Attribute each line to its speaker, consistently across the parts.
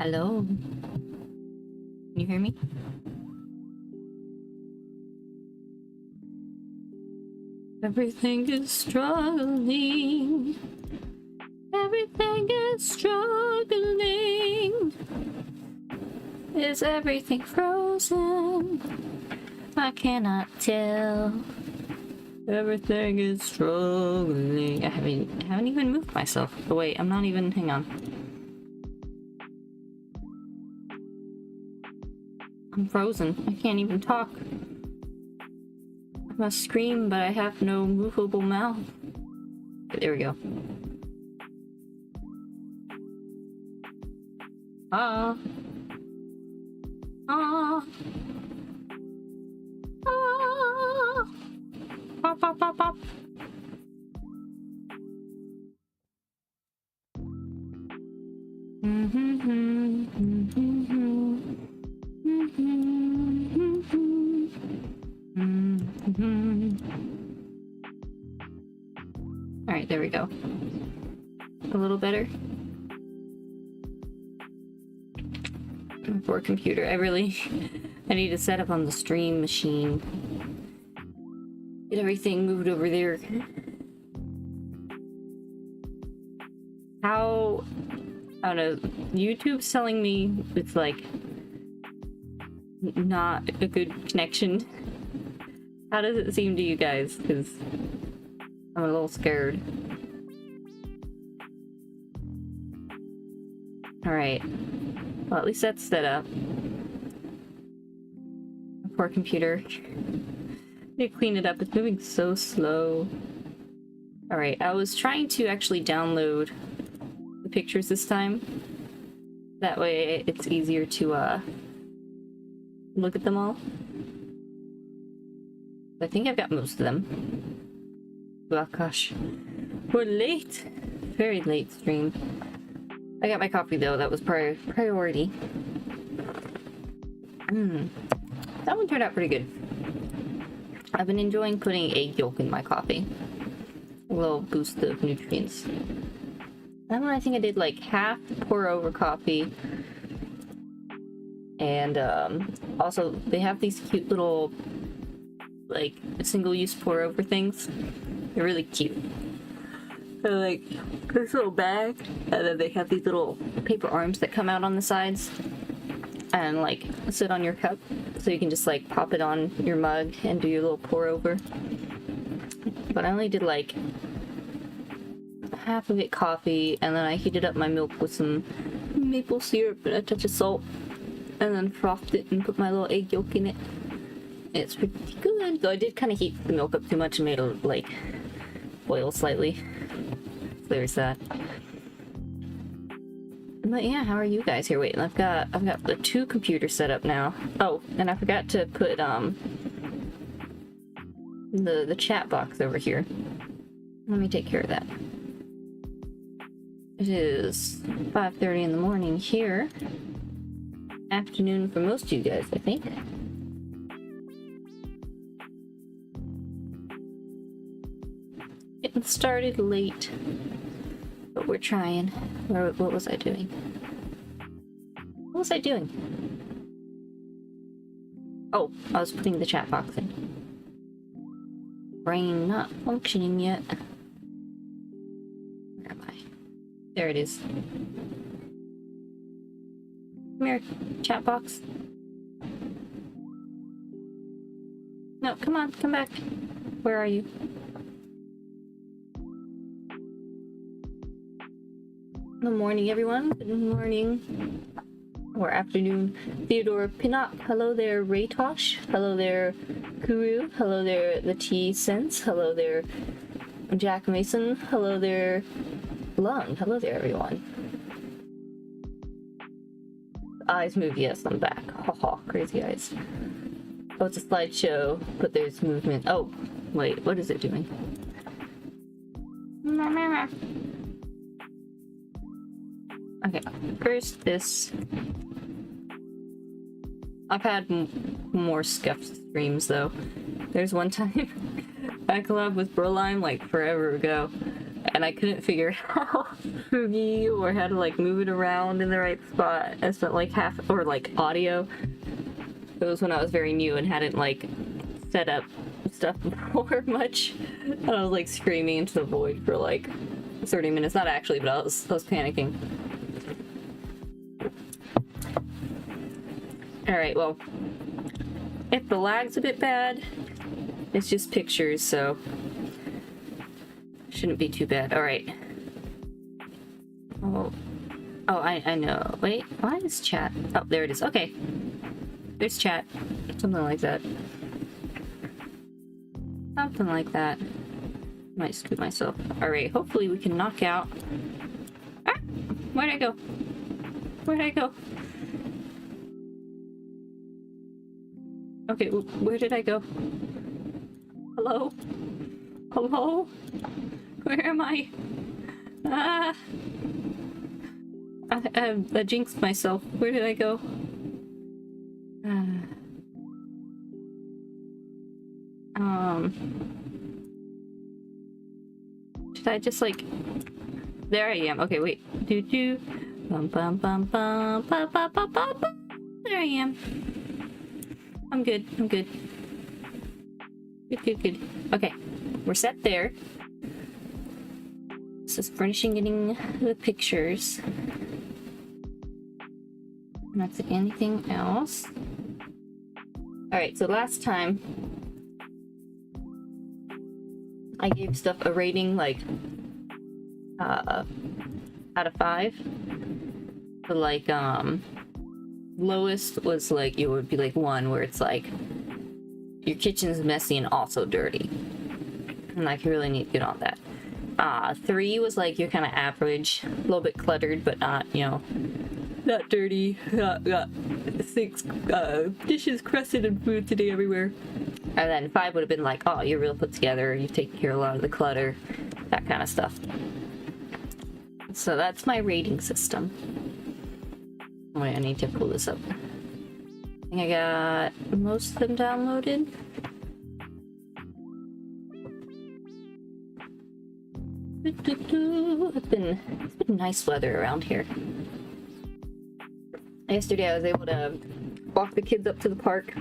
Speaker 1: Hello? Can you hear me? Everything is struggling. Everything is struggling. Is everything frozen? I cannot tell. Everything is struggling. I haven't even moved myself. Oh wait, I'm not even. Hang on. I'm frozen. I can't even talk. I must scream, but I have no movable mouth. Okay, there we go. Ah. Ah. Ah. Pop, pop, pop, pop. Alright, there we go. A little better. For a computer, I need to set up on the stream machine. Get everything moved over there. How... I don't know. YouTube's telling me it's like... not a good connection. How does it seem to you guys? Because I'm a little scared. Alright. Well, at least that's set up. Poor computer. I need to clean it up. It's moving so slow. Alright, I was trying to actually download the pictures this time. That way it's easier to look at them all. I think I've got most of them. Oh gosh. We're late! Very late stream. I got my coffee though, that was priority. That one turned out pretty good. I've been enjoying putting egg yolk in my coffee. A little boost of nutrients. That one I think I did like half pour over coffee. And also they have these cute little like single-use pour over things. They're really cute. They're like this little bag, and then they have these little paper arms that come out on the sides and like sit on your cup, so you can just like pop it on your mug and do your little pour over. But I only did like half of it coffee, and then I heated up my milk with some maple syrup and a touch of salt, and then frothed it and put my little egg yolk in it. It's pretty good, though I did kind of heat the milk up too much and made it like boil slightly. So there's that. But yeah, how are you guys here? Wait, I've got the 2 computers set up now. Oh, and I forgot to put the chat box over here. Let me take care of that. It is 5:30 in the morning here. Afternoon for most of you guys, I think. Getting started late, but we're trying. What was I doing? What was I doing? Oh, I was putting the chat box in. Brain not functioning yet. Where am I? There it is. Come here, chat box. No, come on, come back. Where are you? Good morning, everyone. Good morning. Or afternoon. Theodore Pinnock. Hello there, Raytosh. Hello there, Kuru. Hello there, the T Sense. Hello there, Jack Mason. Hello there, Lung. Hello there, everyone. Eyes move. Yes, I'm back. Haha, crazy eyes. Oh, it's a slideshow, but there's movement. Oh, wait, what is it doing? Okay, first this. I've had more scuffed streams though. There's one time I collabed with Lolime like forever ago, and I couldn't figure out foggy or how to like move it around in the right spot. I spent like half, or like audio. It was when I was very new and hadn't like set up stuff before much. And I was like screaming into the void for like 30 minutes. Not actually, but I was panicking. Alright, well, if the lag's a bit bad, it's just pictures, so shouldn't be too bad. Alright. Oh, I know. Wait, why is chat? Oh, there it is. Okay. There's chat. Something like that. Something like that. Might scoop myself. Alright, hopefully we can knock out... Ah! Where'd I go? Where'd I go? Okay, where did I go? Hello? Hello? Where am I? Ah! I jinxed myself. Where did I go? Did I just like... There I am. Okay, wait. Doo-doo. Bum bum bum bum bum bum bum bum. There I am. I'm good. I'm good. Good. Okay. We're set there. This is finishing getting the pictures. Not anything else. Alright, so last time I gave stuff a rating like out of 5. But like lowest was like, it would be like 1, where it's like your kitchen's messy and also dirty. And like you really need to get on that. 3 was like you're kind of average, a little bit cluttered, but not, you know, not dirty, not sinks, dishes crusted and food today everywhere. And then 5 would have been like, oh, you're real put together, you take care of a lot of the clutter, that kind of stuff. So that's my rating system. Wait, I need to pull this up. I think I got most of them downloaded. It's been nice weather around here. Yesterday I was able to walk the kids up to the park.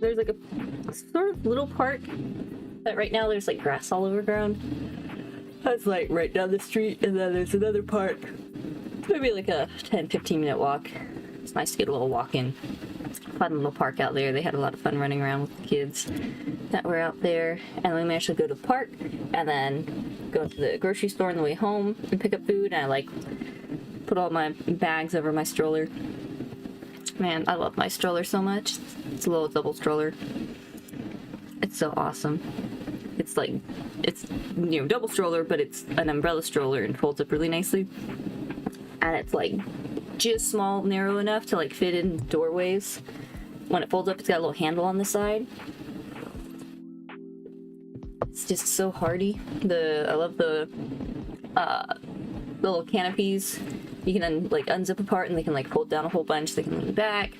Speaker 1: There's like a sort of little park, but right now there's like grass all over ground. That's like right down the street, and then there's another park. Maybe like a 10-15 minute walk. It's nice to get a little walk in. Fun little park out there. They had a lot of fun running around with the kids that were out there. And we managed to go to the park and then go to the grocery store on the way home and pick up food. And I like put all my bags over my stroller. Man, I love my stroller so much. It's a little double stroller. It's so awesome. It's like, it's, you know, double stroller, but it's an umbrella stroller and folds up really nicely. And it's like just small, narrow enough to like fit in doorways. When it folds up, it's got a little handle on the side. It's just so hardy. I love the little canopies. You can like unzip apart and they can like fold down a whole bunch. They can lean back.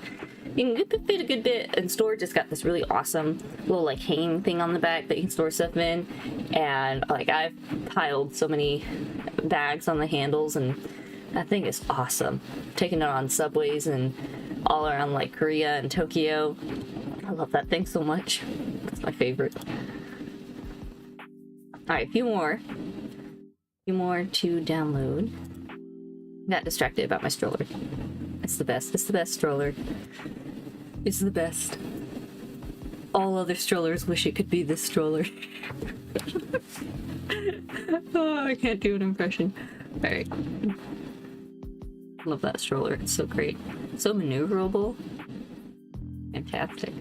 Speaker 1: You can fit a good bit, and storage just got this really awesome little like hanging thing on the back that you can store stuff in. And like I've piled so many bags on the handles, and that thing is awesome. Taking it on subways and all around like Korea and Tokyo. I love that thing so much. It's my favorite. Alright, a few more to download. Got distracted about my stroller. It's the best. It's the best stroller. It's the best. All other strollers wish it could be this stroller. Oh, I can't do an impression. Alright. Love that stroller. It's so great. So maneuverable. Fantastic.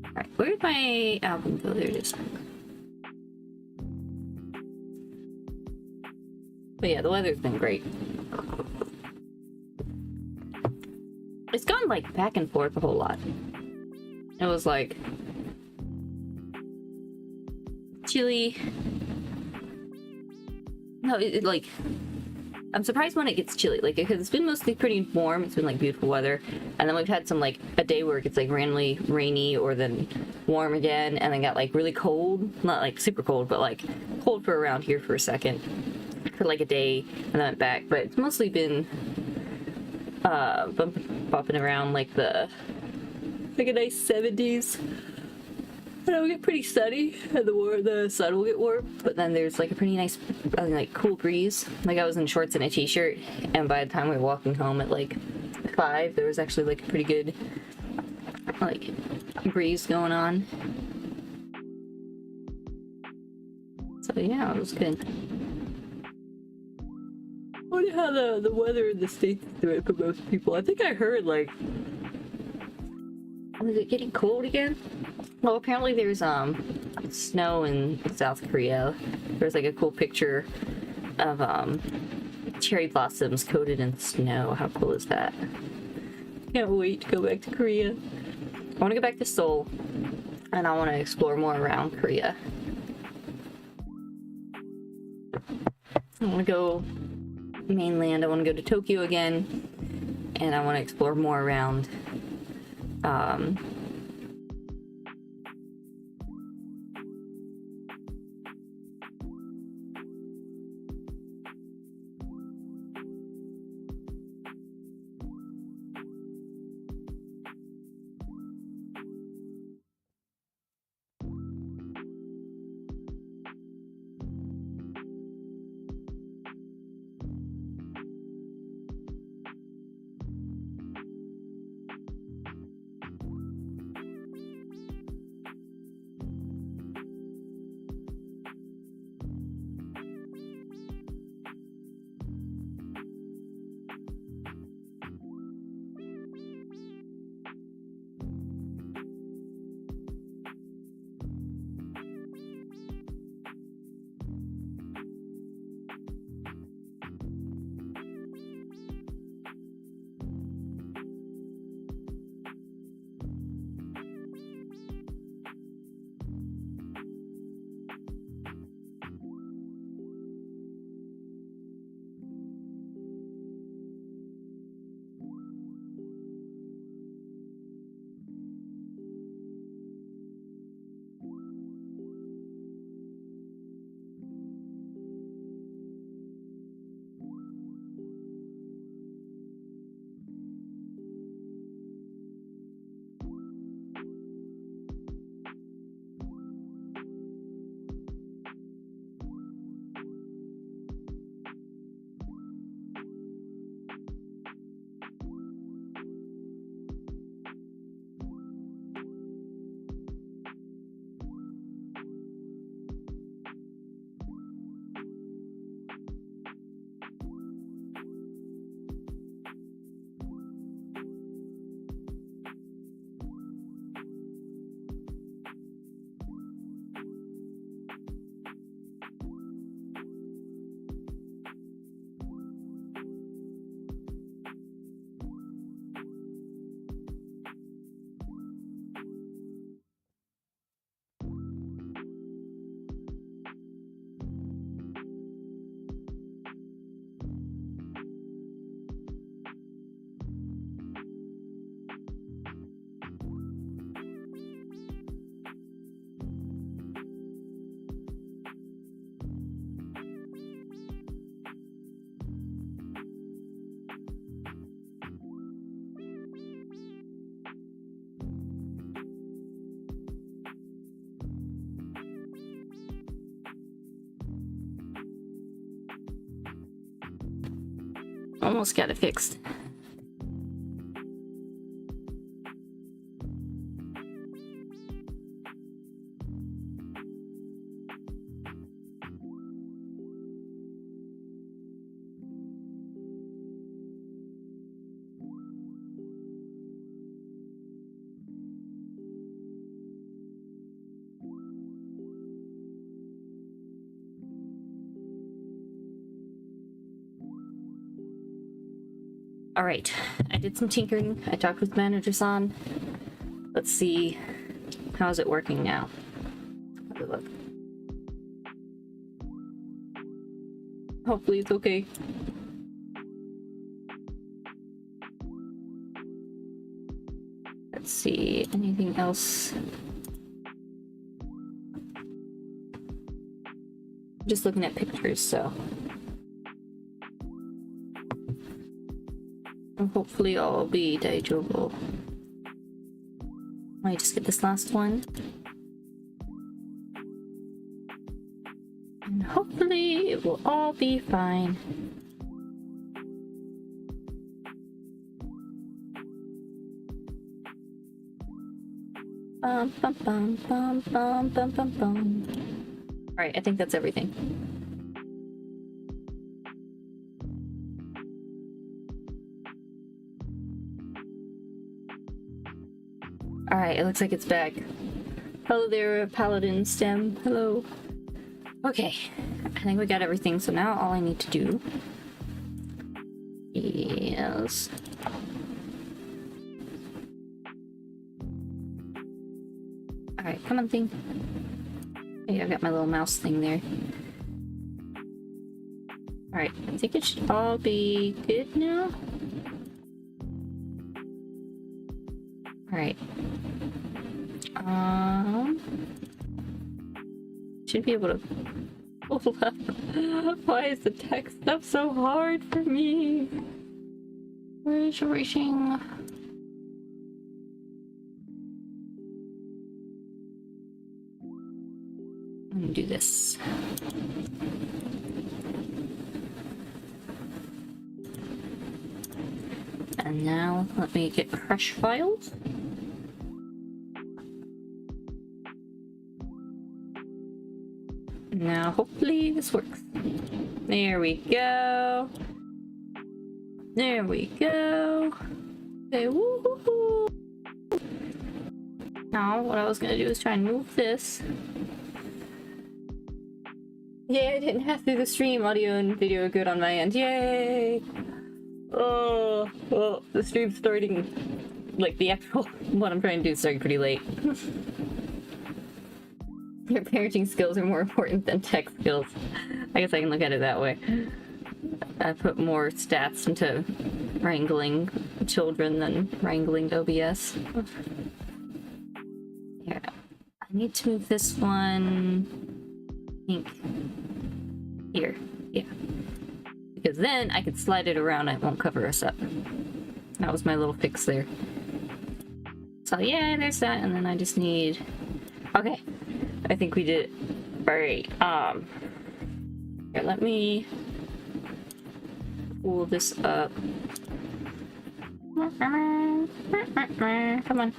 Speaker 1: Alright, where did my album go? There it is. But yeah, the weather's been great. It's gone like back and forth a whole lot. It was like chilly. No, it like, I'm surprised when it gets chilly, like, because it's been mostly pretty warm. It's been like beautiful weather, and then we've had some like a day where it gets like randomly rainy or then warm again, and then got like really cold. Not like super cold, but like cold for around here for a second. for like a day and then went back. But it's mostly been bopping around like a nice 70s. And it'll get pretty sunny, and the sun will get warm. But then there's like a pretty nice, like cool breeze. Like I was in shorts and a t-shirt, and by the time we were walking home at like 5, there was actually like a pretty good like breeze going on. So yeah, it was good. I wonder how the weather in the States is doing for most people. I think I heard like, was it getting cold again? Well, apparently there's snow in South Korea. There's like a cool picture of cherry blossoms coated in snow. How cool is that? Can't wait to go back to Korea. I want to go back to Seoul, and I want to explore more around Korea. I want to go mainland. I want to go to Tokyo again, and I want to explore more around almost got it fixed. All right, I did some tinkering. I talked with manager-san. Let's see, how's it working now? Have a look. Hopefully it's okay. Let's see, anything else? Just looking at pictures, so hopefully all be daijoubu. Let me just get this last one. And hopefully it will all be fine. Bum, bum, bum, bum, bum, bum, bum, bum. Alright, I think that's everything. Alright, it looks like it's back. Hello there, Paladin Stem. Hello. Okay, I think we got everything, so now all I need to do is... Alright, come on thing. Hey, I got my little mouse thing there. Alright, I think it should all be good now. Alright. Should be able to pull up. Why is the text up so hard for me? Where's reaching? I'm gonna do this. And now let me get fresh files. Now hopefully this works. There we go. There we go. Okay, woohoo! Now what I was gonna do is try and move this. Yay, I didn't have to do the stream. Audio and video are good on my end. Yay! Oh, well, the stream's starting, like, the actual what I'm trying to do is starting pretty late. Your parenting skills are more important than tech skills. I guess I can look at it that way. I put more stats into wrangling children than wrangling OBS. Here, I need to move this one, I think, here, yeah. Because then I could slide it around and it won't cover us up. That was my little fix there. So yeah, there's that, and then I just need... Okay, I think we did it. Alright, here, let me pull this up. Come on.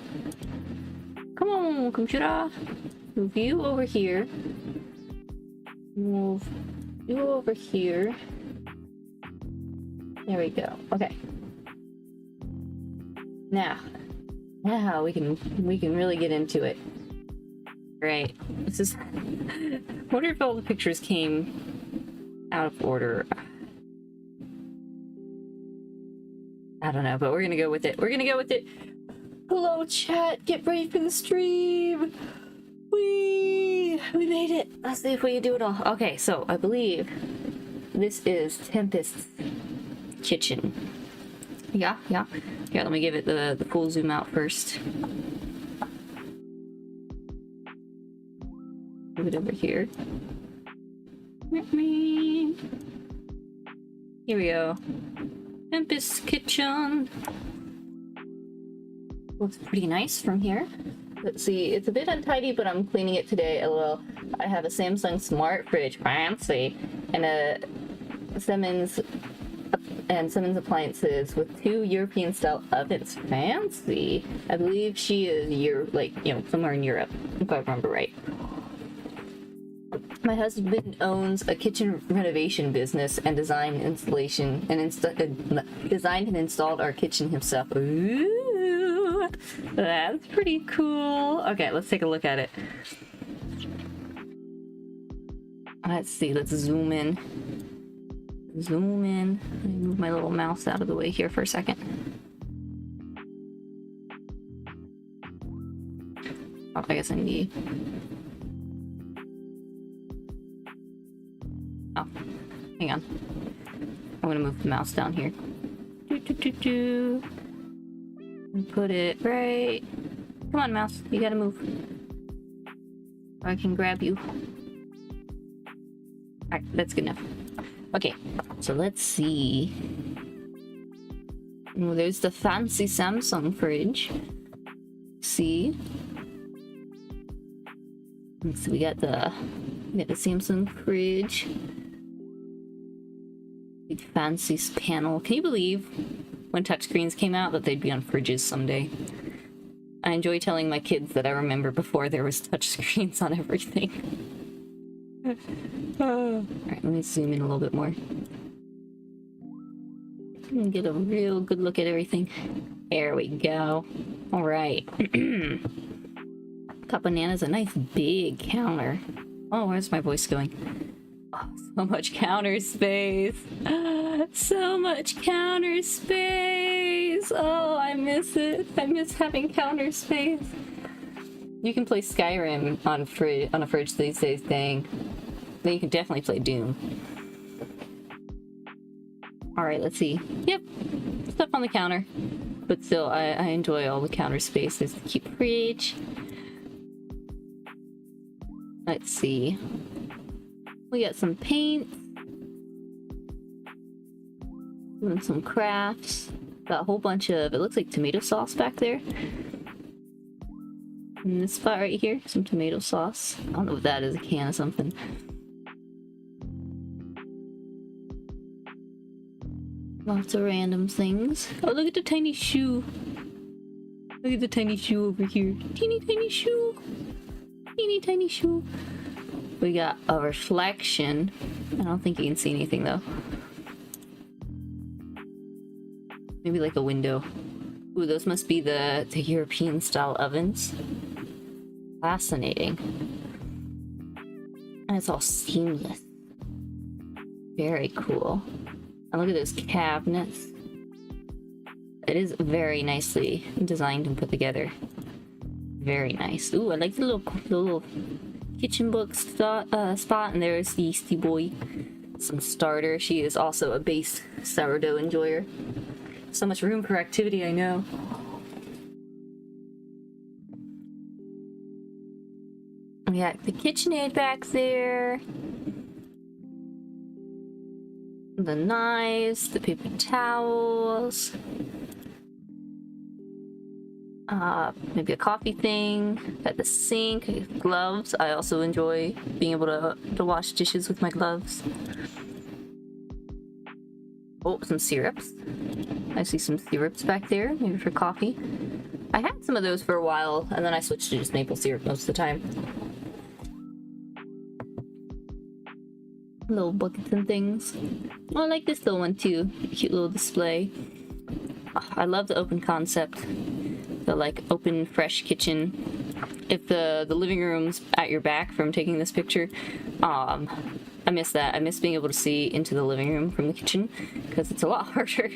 Speaker 1: Come on, computer. Move you over here. Move you over here. There we go. Okay. Now we can really get into it. Right. This is... I wonder if all the pictures came out of order. I don't know, but we're gonna go with it. We're gonna go with it. Hello, chat. Get ready for the stream. We made it. Let's see if we can do it all. Okay, so I believe this is Tempest's kitchen. Yeah. Here, let me give it the full zoom out first. Move it over here. Here we go. Tempest's kitchen. Looks pretty nice from here. Let's see, it's a bit untidy, but I'm cleaning it today. LOL. I have a Samsung smart fridge, fancy, and a Siemens appliances with 2 European style ovens, fancy. I believe she is somewhere in Europe, if I remember right. My husband owns a kitchen renovation business and designed and installed our kitchen himself. Ooh, that's pretty cool. Okay, let's take a look at it. Let's see, let's zoom in. Zoom in. Let me move my little mouse out of the way here for a second. Oh, I guess I need... Oh, hang on. I'm gonna move the mouse down here. And put it right... Come on, mouse. You gotta move. Or I can grab you. Alright, that's good enough. Okay, so let's see. Oh, there's the fancy Samsung fridge. See? So we got the Samsung fridge. Big fancy panel. Can you believe when touchscreens came out that they'd be on fridges someday? I enjoy telling my kids that I remember before there was touchscreens on everything. Alright, let me zoom in a little bit more. And get a real good look at everything. There we go. Alright. Top Banana's a nice big counter. Oh, where's my voice going? Oh, so much counter space. So much counter space. Oh, I miss it. I miss having counter space. You can play Skyrim on a fridge these days, dang. Then you can definitely play Doom. Alright, let's see. Yep. Stuff on the counter. But still, I enjoy all the counter space. There's the cute fridge. Let's see. We got some paint. And some crafts. Got a whole bunch of, it looks like tomato sauce back there. In this spot right here, some tomato sauce. I don't know what that is, a can of something. Lots of random things. Oh, look at the tiny shoe. Look at the tiny shoe over here. Teeny tiny shoe. Teeny tiny shoe. We got a reflection. I don't think you can see anything though. Maybe like a window. Ooh, those must be the European style ovens. Fascinating. And it's all seamless. Very cool. And look at those cabinets. It is very nicely designed and put together. Very nice. Ooh, I like the little kitchen book spot. And there's the Yeasty Boy. Some starter. She is also a base sourdough enjoyer. So much room for activity, I know. We got the KitchenAid back there. The knives, the paper towels. Maybe a coffee thing. Got the sink, gloves. I also enjoy being able to wash dishes with my gloves. Oh, some syrups. I see some syrups back there, maybe for coffee. I had some of those for a while, and then I switched to just maple syrup most of the time. Little buckets and things. Oh, I like this little one too. Cute little display. Oh, I love the open concept. The like open, fresh kitchen. If the living room's at your back from taking this picture, I miss that. I miss being able to see into the living room from the kitchen because it's a lot harder.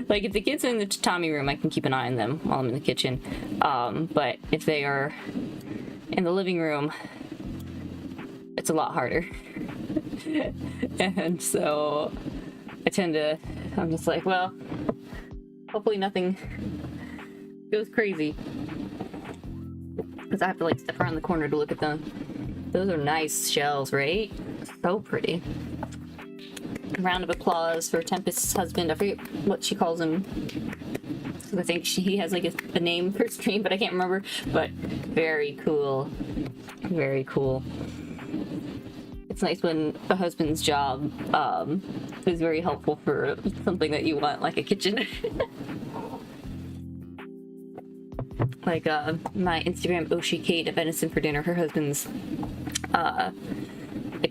Speaker 1: Like if the kids are in the tatami room, I can keep an eye on them while I'm in the kitchen. But if they are in the living room, it's a lot harder. And so I'm just like, well, hopefully nothing goes crazy. Because I have to like step around the corner to look at them. Those are nice shells, right? So pretty. Round of applause for Tempest's husband. I forget what she calls him. I think he has like a name for stream, but I can't remember. But very cool. Very cool. It's nice when a husband's job is very helpful for something that you want, like a kitchen. Like my Instagram Oshi Kate at Venison for dinner. Her husband's a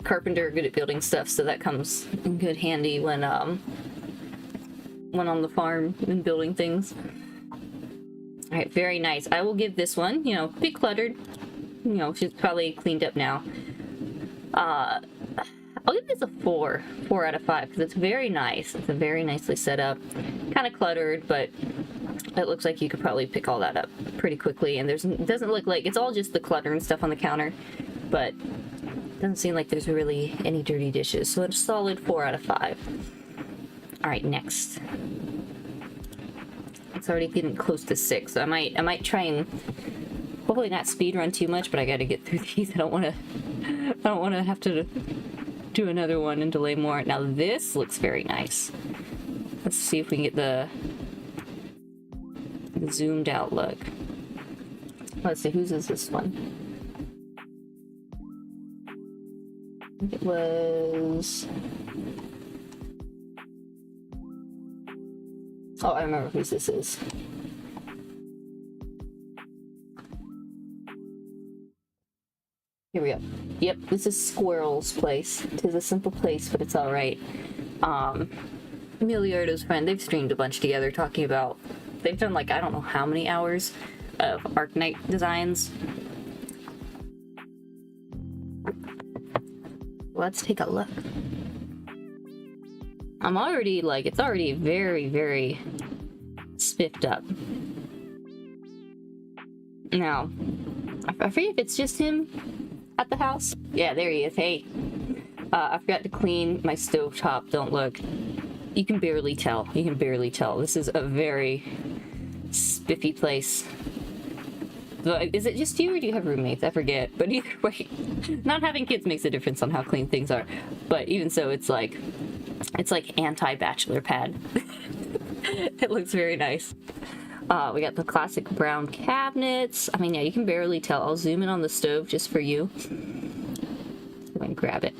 Speaker 1: carpenter, good at building stuff, so that comes in good handy when on the farm and building things. All right, very nice. I will give this one, a bit cluttered. She's probably cleaned up now. I'll give this a 4 out of 5 because it's very nice. It's a very nicely set up, kind of cluttered, but it looks like you could probably pick all that up pretty quickly. And it doesn't look like it's all just the clutter and stuff on the counter, but it doesn't seem like there's really any dirty dishes. So it's a solid 4 out of 5. All right, next. It's already getting close to 6, so I might try and hopefully not speed run too much, but I got to get through these. I don't want to have to do another one and delay more. Now this looks very nice. Let's see if we can get the zoomed out look. Let's see, whose is this one? I think it was... Oh, I remember whose this is. Here we go. Yep, this is Squirrel's place. 'Tis a simple place, but it's alright. Milliardo's friend, they've streamed a bunch together talking about... They've done like, I don't know how many hours of Arknight designs. Let's take a look. I'm already, like, it's already very, very spiffed up. Now, I forget if it's just him at the house. Yeah, there he is. Hey. I forgot to clean my stovetop. Don't look. You can barely tell. You can barely tell. This is a very spiffy place. So, is it just you or do you have roommates? I forget. But either way, not having kids makes a difference on how clean things are. But even so, it's like anti-bachelor pad. It looks very nice. We got the classic brown cabinets. I mean, yeah, you can barely tell. I'll zoom in on the stove just for you. Go and grab it.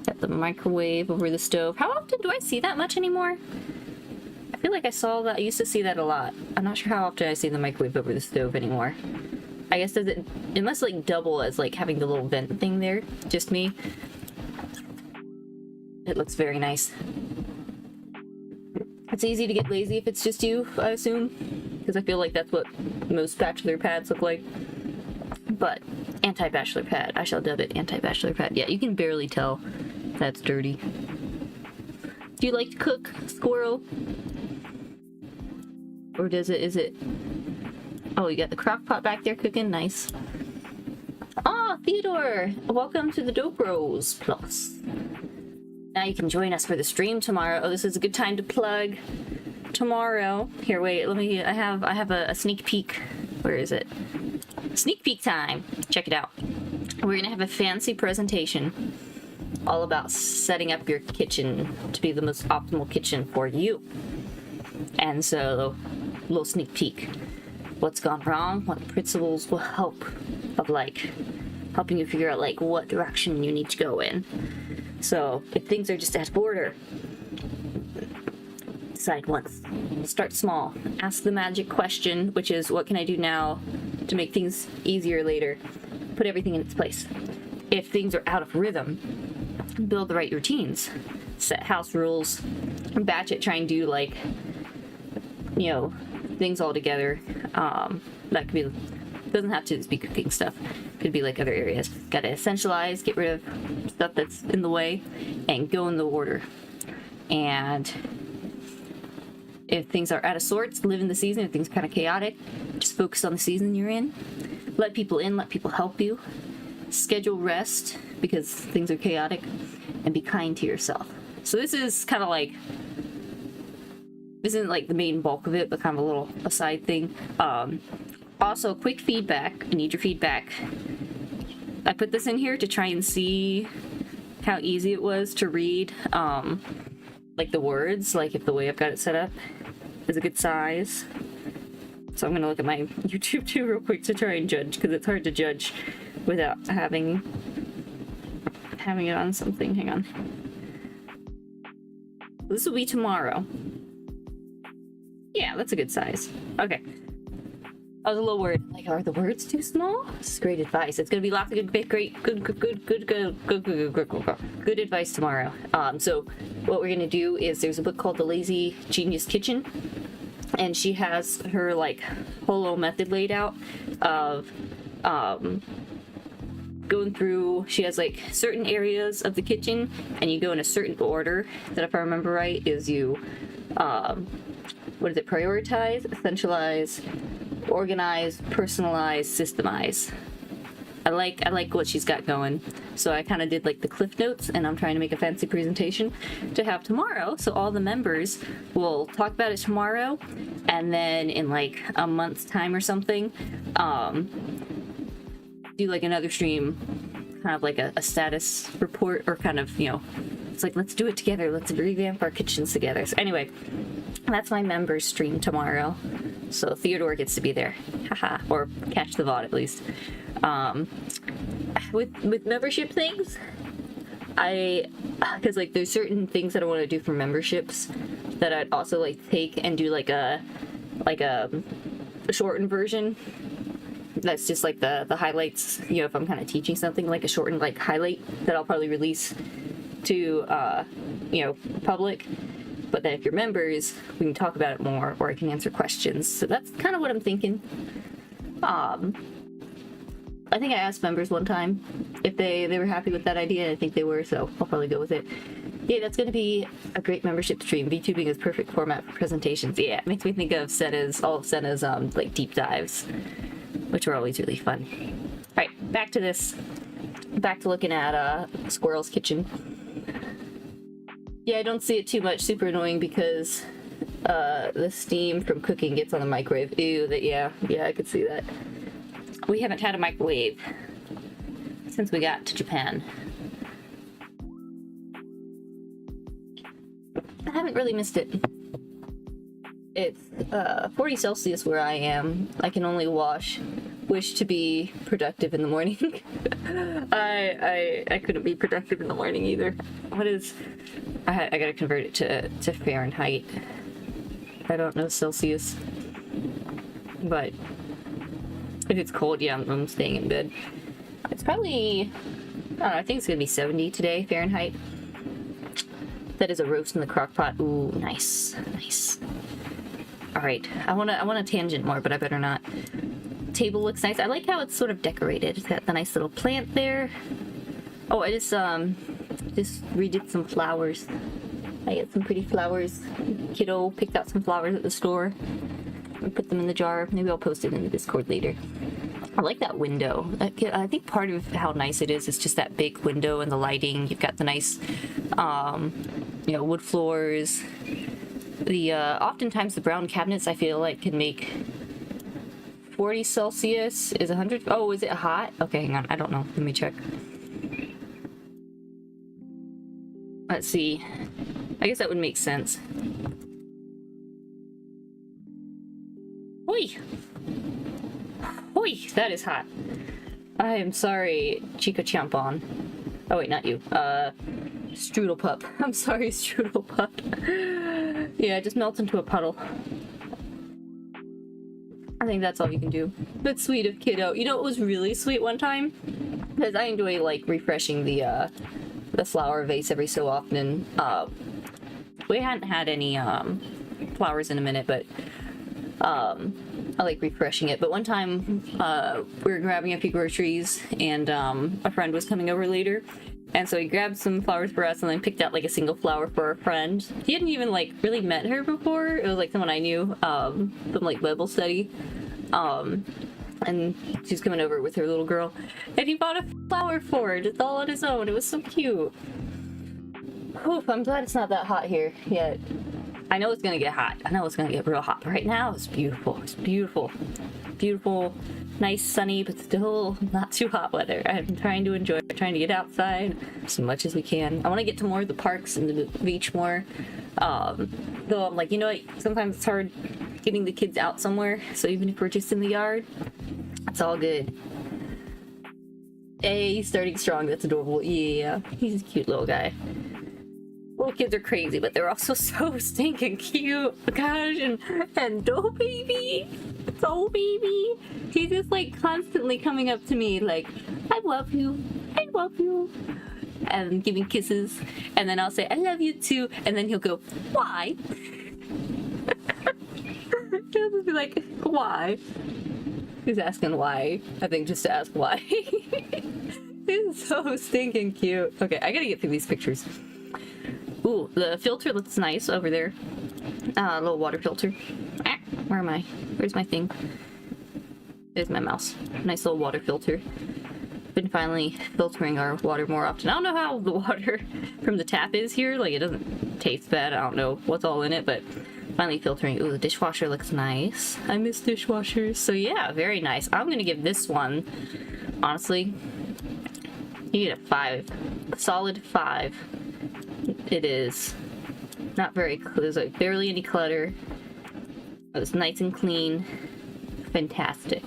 Speaker 1: Got the microwave over the stove. How often do I see that much anymore? I feel like I saw that. I used to see that a lot. I'm not sure how often I see the microwave over the stove anymore. I guess it must like double as like having the little vent thing there. Just me. It looks very nice. It's easy to get lazy if it's just you, I assume. Because I feel like that's what most bachelor pads look like. But, anti-bachelor pad. I shall dub it anti-bachelor pad. Yeah, you can barely tell that's dirty. Do you like to cook, Squirrel? Or is it... Oh, you got the crock pot back there cooking? Nice. Ah, Theodore! Welcome to the Dope Bros Plus. Now you can join us for the stream tomorrow. Oh, this is a good time to plug tomorrow. Here, wait, let me... I have a sneak peek. Where is it? Sneak peek time. Check it out. We're gonna have a fancy presentation all about setting up your kitchen to be the most optimal kitchen for you. And so, a little sneak peek. What's gone wrong? What principles will help of like helping you figure out like what direction you need to go in. So, if things are just out of order, decide once. Start small. Ask the magic question, which is, what can I do now to make things easier later? Put everything in its place. If things are out of rhythm, build the right routines. Set house rules. Batch it, try and do, like, you know, things all together. That could be... Doesn't have to just be cooking stuff. Could be like other areas. Gotta essentialize, get rid of stuff that's in the way, and go in the order. And if things are out of sorts, live in the season. If things are kind of chaotic, just focus on the season you're in. Let people in, let people help you. Schedule rest because things are chaotic, and be kind to yourself. So this is kind of like... This isn't like the main bulk of it, but kind of a little aside thing. Also, quick feedback. I need your feedback. I put this in here to try and see how easy it was to read, like the words, like if the way I've got it set up is a good size. So I'm gonna look at my YouTube too real quick to try and judge, because it's hard to judge without having it on something. Hang on. This will be tomorrow. Yeah, that's a good size. Okay. I was a little worried. Like, are the words too small? This is great advice. It's gonna be lots of good advice tomorrow. So what we're gonna do is there's a book called The Lazy Genius Kitchen, and she has her like whole method laid out of going through. She has like certain areas of the kitchen, and you go in a certain order. That, if I remember right, is you what is it? Prioritize, essentialize, organize, personalize, systemize. I like what she's got going. So I kind of did like the cliff notes, and I'm trying to make a fancy presentation to have tomorrow. So all the members will talk about it tomorrow, and then in like a month's time or something, do like another stream, kind of like a status report, or kind of, you know, it's like, let's do it together. Let's revamp our kitchens together. So anyway, That's my members stream tomorrow. So Theodore gets to be there. Haha. Or catch the VOD at least. With membership things, because like there's certain things that I want to do for memberships that I'd also like take and do like a shortened version. That's just like the highlights, you know, if I'm kind of teaching something, like a shortened like highlight that I'll probably release to you know, public. But then if you're members, we can talk about it more, or I can answer questions. So that's kind of what I'm thinking. I think I asked members one time if they were happy with that idea. I think they were, so I'll probably go with it. Yeah, that's going to be a great membership stream. VTubing is perfect format for presentations. Yeah, it makes me think of all of Sena's like deep dives, which are always really fun. All right, back to this. Back to looking at Squirrel's kitchen. Yeah, I don't see it too much. Super annoying because the steam from cooking gets on the microwave. Ew, yeah, I could see that. We haven't had a microwave since we got to Japan. I haven't really missed it. It's 40 Celsius where I am. I can only wish to be productive in the morning. I couldn't be productive in the morning either. What is... I gotta convert it to Fahrenheit. I don't know Celsius. But if it's cold, yeah, I'm staying in bed. It's probably... I don't know, I think it's gonna be 70 today, Fahrenheit. That is a roast in the crock pot. Ooh, nice. Nice. Alright, I wanna tangent more, but I better not. Table looks nice. I like how it's sort of decorated. It's got the nice little plant there. Oh, I just redid some flowers. I got some pretty flowers. Kiddo picked out some flowers at the store and put them in the jar. Maybe I'll post it in the Discord later. I like that window. I think part of how nice it is just that big window and the lighting. You've got the nice, you know, wood floors. The oftentimes the brown cabinets I feel like can make 40 Celsius is 100. Oh, is it hot? Okay, hang on. I don't know. Let me check. Let's see. I guess that would make sense. Oi! Oi! That is hot. I am sorry, Chica Champon. Oh wait, not you. Strudel Pup. I'm sorry, Strudel Pup. Yeah, it just melts into a puddle. I think that's all you can do. That's sweet of Kiddo. You know what was really sweet one time? Because I enjoy, like, refreshing the flower vase every so often. We hadn't had any, flowers in a minute, but, I like refreshing it. But one time, we were grabbing a few groceries, and, a friend was coming over later. And so he grabbed some flowers for us and then picked out like a single flower for a friend. He hadn't even like really met her before. It was like someone I knew from like Bible study. And she's coming over with her little girl. And he bought a flower for her just all on his own. It was so cute. Oof, I'm glad it's not that hot here yet. I know it's gonna get hot. I know it's gonna get real hot. But right now it's beautiful. It's beautiful. Beautiful. Nice, sunny, but still not too hot weather. I'm trying to enjoy it, trying to get outside as much as we can. I want to get to more of the parks and the beach more. Though I'm like, you know what, sometimes it's hard getting the kids out somewhere, so even if we're just in the yard, it's all good. Hey, he's starting strong, that's adorable. Yeah, he's a cute little guy. Little kids are crazy, but they're also so stinking cute. Gosh, and Doe Baby. Doe Baby. He's just like constantly coming up to me like, I love you. I love you. And giving kisses. And then I'll say, I love you too. And then he'll go, why? He'll just be like, why? He's asking why. I think just to ask why. He's so stinking cute. Okay, I gotta get through these pictures. Ooh, the filter looks nice over there. A little water filter. Ah, where am I? Where's my thing? There's my mouse. Nice little water filter. Been finally filtering our water more often. I don't know how the water from the tap is here. Like, it doesn't taste bad. I don't know what's all in it, but finally filtering. Ooh, the dishwasher looks nice. I miss dishwashers. So yeah, very nice. I'm gonna give this one, honestly, you get a 5. A solid 5. It is not very, there's like barely any clutter. It was nice and clean. Fantastic.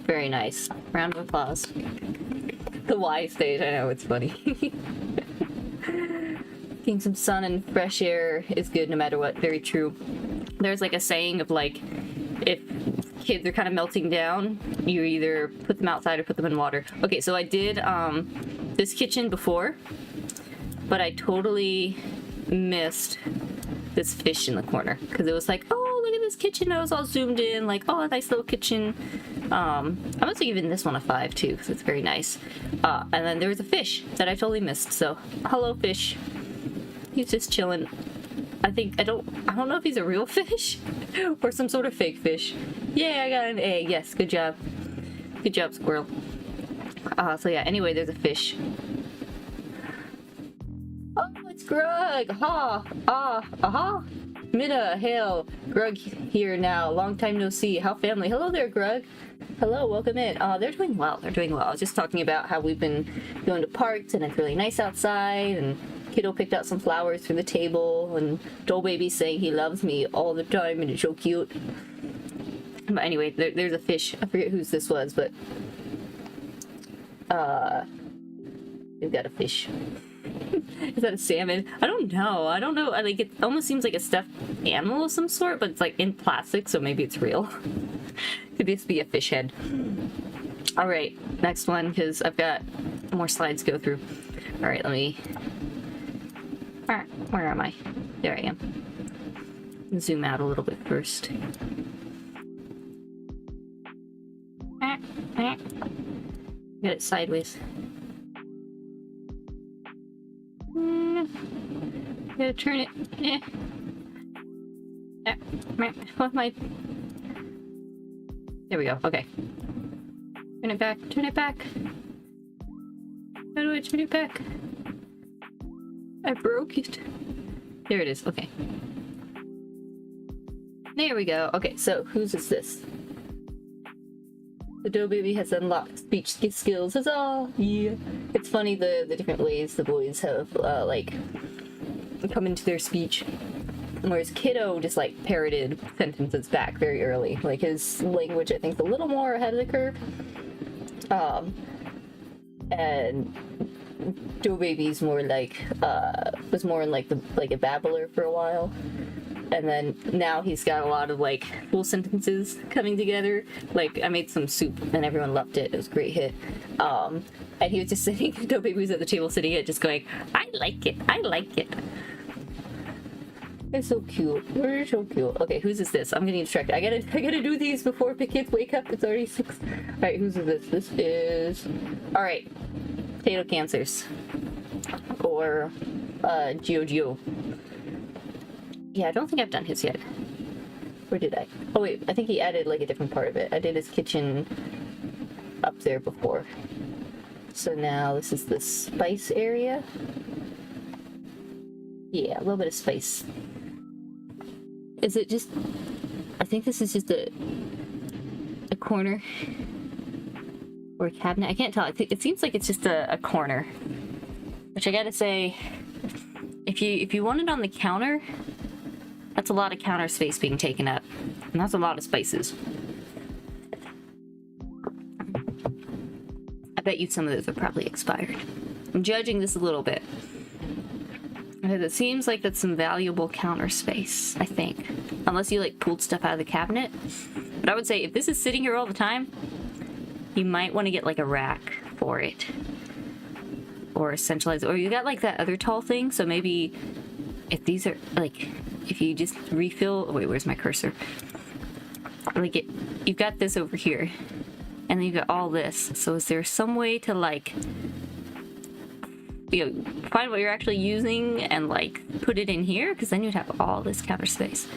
Speaker 1: Very nice. Round of applause. The Y stage, I know, it's funny. Getting some sun and fresh air is good no matter what. Very true. There's like a saying of like, if kids are kind of melting down, you either put them outside or put them in water. Okay, so I did this kitchen before, but I totally missed this fish in the corner because it was like, oh, look at this kitchen. I was all zoomed in, like, oh, a nice little kitchen. I was giving this one a 5 too because it's very nice. And then there was a fish that I totally missed. So hello, fish. He's just chilling. I don't know if he's a real fish or some sort of fake fish. Yeah, I got an A. Yes, good job. Good job, Squirrel. So yeah, anyway, there's a fish. Oh, it's Grug! Ha! Ah! Aha! Minna, hail! Grug here now. Long time no see. How family? Hello there, Grug. Hello, welcome in. They're doing well. They're doing well. I was just talking about how we've been going to parks and it's really nice outside, and Kiddo picked out some flowers for the table, and Doll Baby's saying he loves me all the time and it's so cute. But anyway, there's a fish. I forget whose this was, but we've got a fish. Is that a salmon? I don't know. Like, it almost seems like a stuffed animal of some sort, but it's like in plastic, so maybe it's real. Could this be a fish head? Alright, next one, because I've got more slides to go through. Alright, let me... Where am I? There I am. Zoom out a little bit first. Get it sideways. Gotta turn it. What my... There we go. Okay. Turn it back. Turn it back. How do I turn it back? I broke it. There it is. Okay. There we go. Okay, so whose is this? The Dough Baby has unlocked speech skills. Huzzah! Yeah. It's funny the different ways the boys have like come into their speech. Whereas Kiddo just like parroted sentences back very early. Like his language, I think, is a little more ahead of the curve. And Dough Baby's more like was more in like a babbler for a while. And then now he's got a lot of like full sentences coming together. Like, I made some soup and everyone loved it. It was a great hit. And he was just sitting, Dough Baby was at the table sitting it, just going, I like it, I like it. It's so cute. We're so cute. Okay, whose is this? I'm getting distracted. I gotta do these before the kids wake up. It's already 6. Alright, whose is this? This is... Alright. Potato Cancers. Or, Gio. Yeah, I don't think I've done his yet. Where did I? Oh wait, I think he added like a different part of it. I did his kitchen up there before. So now this is the spice area. Yeah, a little bit of spice. Is it just... I think this is just a corner. Or a cabinet. I can't tell. It seems like it's just a corner. Which I gotta say, if you want it on the counter, that's a lot of counter space being taken up. And that's a lot of spices. I bet you some of those are probably expired. I'm judging this a little bit. Because it seems like that's some valuable counter space, I think. Unless you like pulled stuff out of the cabinet. But I would say if this is sitting here all the time, you might want to get like a rack for it. Or a centralized, or you got like that other tall thing, so maybe if these are like, if you just refill, oh wait, where's my cursor? Like you've got this over here, and then you've got all this, so is there some way to like, you know, find what you're actually using and like put it in here? Because then you'd have all this counter space.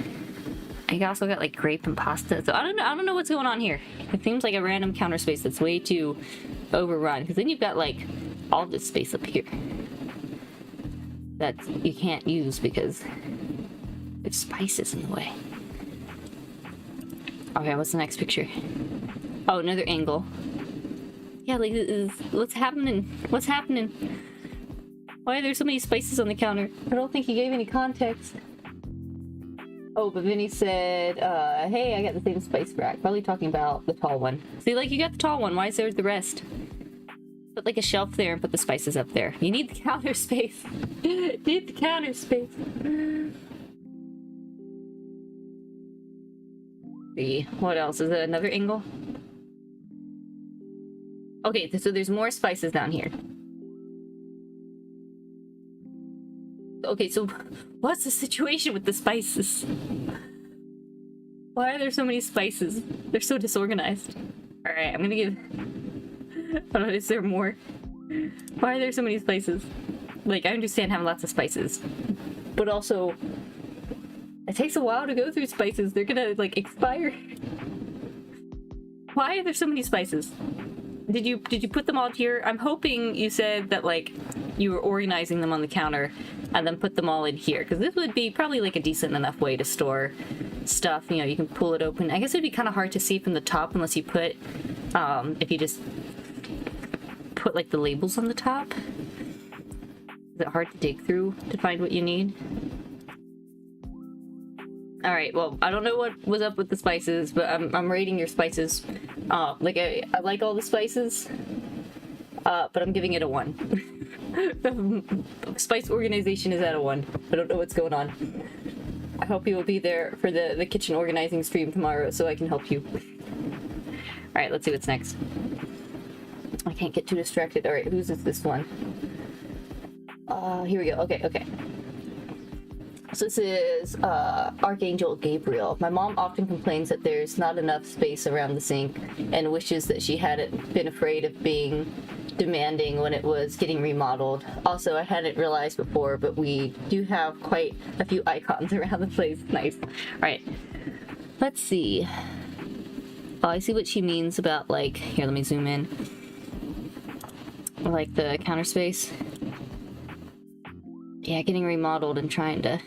Speaker 1: And you also got like grape and pasta, so I don't know what's going on here. It seems like a random counter space that's way too overrun, because then you've got like all this space up here that you can't use because there's spices in the way. Okay, what's the next picture? Oh, another angle. Yeah, like, what's happening? What's happening? Why are there so many spices on the counter? I don't think he gave any context. Oh, but Vinnie said, hey, I got the same spice rack. Probably talking about the tall one. See, like, you got the tall one. Why is there the rest? Put, like, a shelf there and put the spices up there. You need the counter space. You need the counter space. See, what else? Is it another angle? Okay, so there's more spices down here. Okay, so what's the situation with the spices? Why are there so many spices? They're so disorganized. Alright, I'm gonna give... I don't know, is there more? Why are there so many spices? Like, I understand having lots of spices. But also... It takes a while to go through spices. They're gonna, like, expire. Why are there so many spices? Did you put them all here? I'm hoping you said that, like, you were organizing them on the counter and then put them all in here, because this would be probably like a decent enough way to store stuff. You know, you can pull it open. I guess it'd be kind of hard to see from the top unless you put, if you just put like the labels on the top. Is it hard to dig through to find what you need? Alright, well, I don't know what was up with the spices, but I'm rating your spices. Like, I like all the spices, but I'm giving it a 1. Spice organization is at a 1. I don't know what's going on. I hope you will be there for the kitchen organizing stream tomorrow so I can help you. Alright, let's see what's next. I can't get too distracted. Alright, whose is this one? Here we go. Okay. So this is Archangel Gabriel. My mom often complains that there's not enough space around the sink and wishes that she hadn't been afraid of being demanding when it was getting remodeled. Also, I hadn't realized before, but we do have quite a few icons around the place. Nice. Alright. Let's see. Oh, I see what she means about, like... Here, let me zoom in. Like the counter space. Yeah, getting remodeled and trying to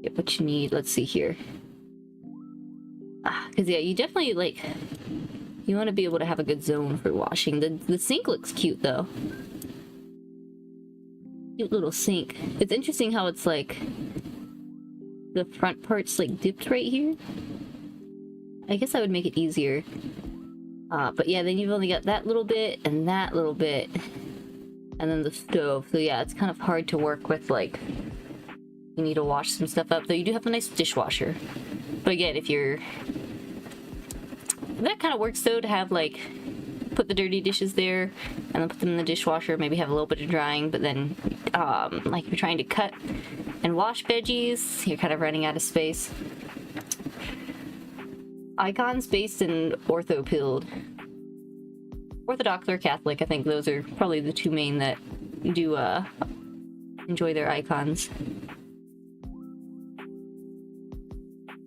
Speaker 1: get what you need. Let's see here. Because, yeah, you definitely, like... You want to be able to have a good zone for washing. The sink looks cute, though. Cute little sink. It's interesting how it's, like... The front part's, like, dipped right here. I guess that would make it easier. But, yeah, then you've only got that little bit and that little bit. And then the stove. So, yeah, it's kind of hard to work with, like... You need to wash some stuff up. Though you do have a nice dishwasher. But, again, if you're... That kind of works, though, to have, like, put the dirty dishes there and then put them in the dishwasher, maybe have a little bit of drying, but then, like, if you're trying to cut and wash veggies, you're kind of running out of space. Icons based in orthopilled. Orthodox or Catholic, I think those are probably the two main that do, enjoy their icons.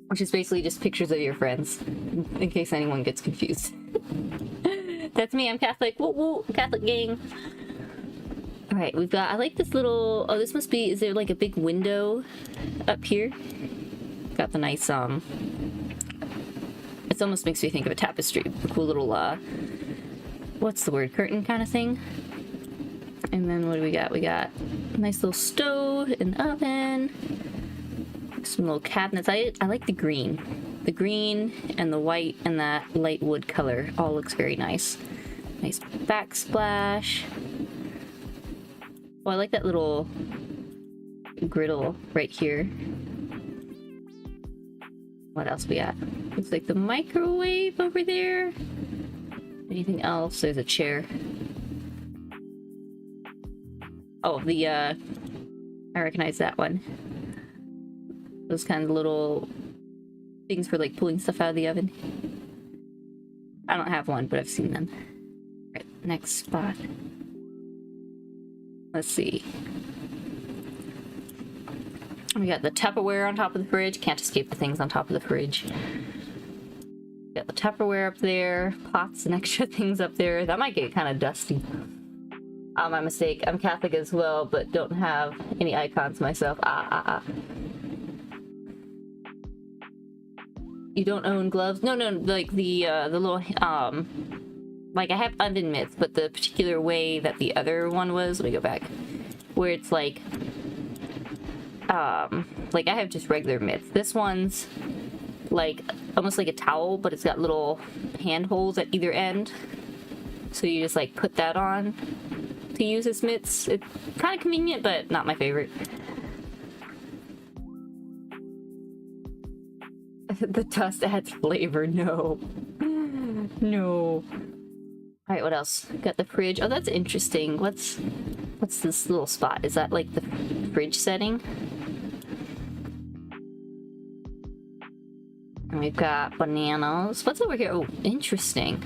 Speaker 1: Which is basically just pictures of your friends, in case anyone gets confused. That's me, I'm Catholic. Woo woo, Catholic gang. Alright, we've got, I like this little, oh, this must be, is there like a big window up here? Got the nice, it almost makes me think of a tapestry. A cool little, what's the word, curtain kind of thing. And then what do we got? We got a nice little stove, an oven. Some little cabinets. I like the green. The green and the white and that light wood color all looks very nice. Nice backsplash. Oh, I like that little griddle right here. What else we got? Looks like the microwave over there. Anything else? There's a chair. Oh, the I recognize that one. Those kind of little things for, like, pulling stuff out of the oven. I don't have one, but I've seen them. Right, next spot. Let's see. We got the Tupperware on top of the fridge. Can't escape the things on top of the fridge. Got the Tupperware up there. Pots and extra things up there. That might get kind of dusty. My mistake. I'm Catholic as well, but don't have any icons myself. You don't own gloves? No, like the little, like I have oven mitts, but the particular way that the other one was, let me go back, where it's like, like I have just regular mitts. This one's like almost like a towel, but it's got little handholds at either end. So you just like put that on to use as mitts. It's kind of convenient, but not my favorite. The dust adds flavor. No. No. Alright, what else? Got the fridge. Oh, that's interesting. What's this little spot? Is that like the fridge setting? And we've got bananas. What's over here? Oh, interesting.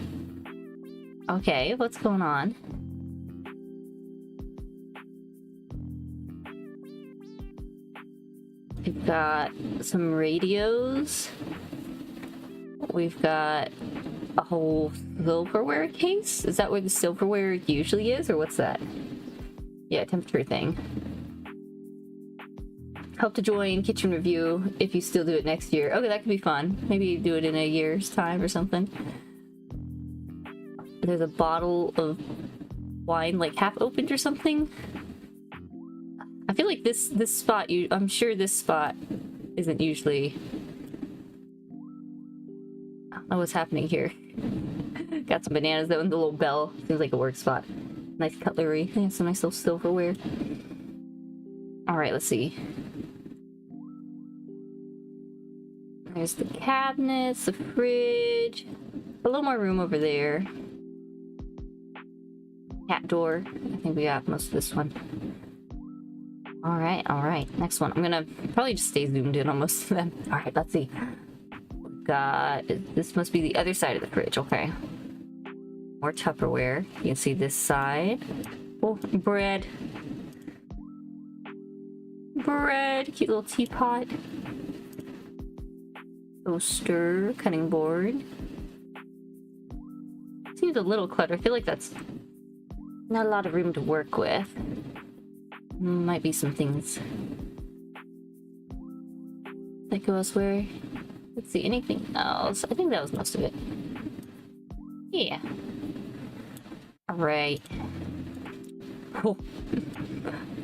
Speaker 1: Okay, what's going on? We've got some radios. We've got a whole silverware case. Is that where the silverware usually is, or what's that? Yeah, temperature thing. Help to join kitchen review if you still do it next year. Okay, that could be fun. Maybe do it in a year's time or something. There's a bottle of wine, like half opened or something. I feel like this spot, I'm sure this spot isn't usually... I don't know what's happening here. Got some bananas though, and the little bell. Seems like a work spot. Nice cutlery. Yeah, some nice little silverware. Alright, let's see. There's the cabinets, the fridge. A little more room over there. Cat door. I think we got most of this one. Alright, alright. Next one. I'm gonna probably just stay zoomed in on most of them. Alright, let's see. We've got... This must be the other side of the fridge. Okay. More Tupperware. You can see this side. Oh, bread. Bread. Cute little teapot. Toaster. Cutting board. Seems a little cluttered. I feel like that's not a lot of room to work with. Might be some things that go elsewhere. Let's see, anything else? I think that was most of it. Yeah. Alright. Oh.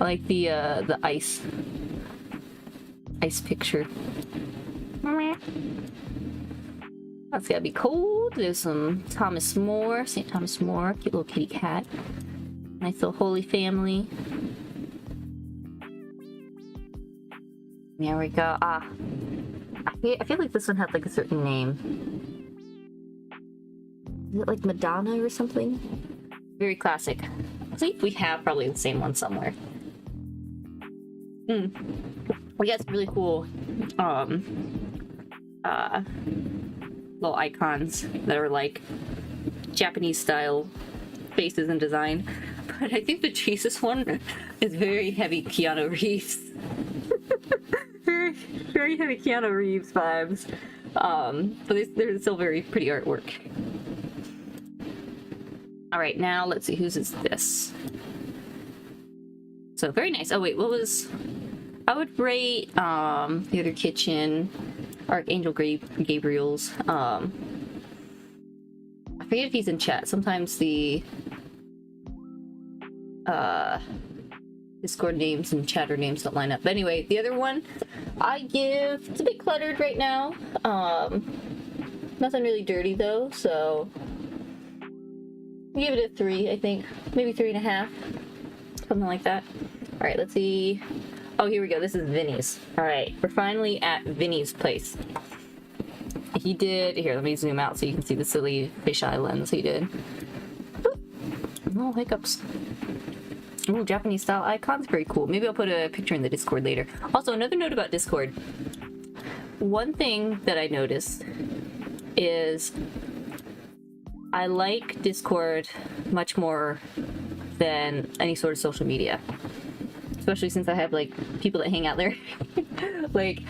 Speaker 1: I like the ice picture. That's gotta be cold. There's some Thomas More, St. Thomas More, cute little kitty cat. Nice little Holy Family. There we go. Ah. I feel like this one had like a certain name. Is it like Madonna or something? Very classic. I think we have probably the same one somewhere. We got some really cool little icons that are like Japanese style faces and design. But I think the Jesus one is very heavy Keanu Reeves. very heavy Keanu Reeves vibes. But there's still very pretty artwork. Alright, now let's see, whose is this? So, very nice. Oh wait, what was... I would rate the other kitchen, Archangel Gabriel's. I forget if he's in chat. Sometimes the Discord names and chatter names don't line up. But anyway, the other one, I give... It's a bit cluttered right now. Nothing really dirty though, so... I give it a 3, I think. Maybe 3.5. Something like that. Alright, let's see... Oh, here we go. This is Vinnie's. Alright, we're finally at Vinnie's place. He did... Here, let me zoom out so you can see the silly fisheye lens he did. No hiccups. Ooh, Japanese style icons. Very cool. Maybe I'll put a picture in the Discord later. Also, another note about Discord. One thing that I noticed is I like Discord much more than any sort of social media. Especially since I have, like, people that hang out there. Like,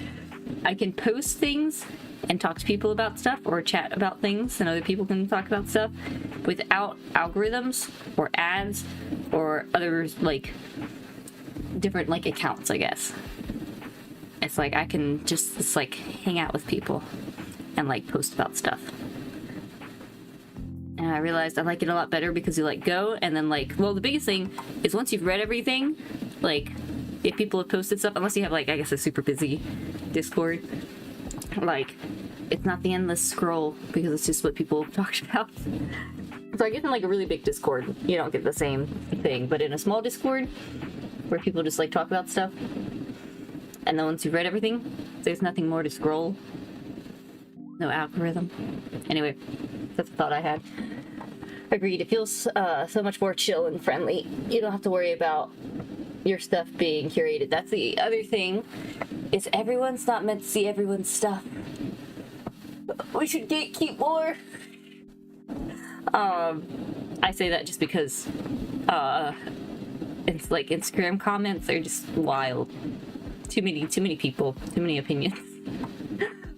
Speaker 1: I can post things and talk to people about stuff, or chat about things, and other people can talk about stuff without algorithms or ads or other, like, different, like, accounts, I guess. It's like I can just like, hang out with people and, like, post about stuff. And I realized I like it a lot better because you, like, go and then, like, well, the biggest thing is once you've read everything, like, if people have posted stuff, unless you have like, I guess, a super busy Discord, like, it's not the endless scroll because it's just what people talked about. So I guess in like a really big Discord, you don't get the same thing, but in a small Discord where people just like talk about stuff, and then once you've read everything, there's nothing more to scroll. No algorithm. Anyway, that's the thought I had. Agreed. It feels so much more chill and friendly. You don't have to worry about your stuff being curated. That's the other thing, is everyone's not meant to see everyone's stuff. We should gatekeep more. I say that just because it's like Instagram comments are just wild. Too many people, too many opinions.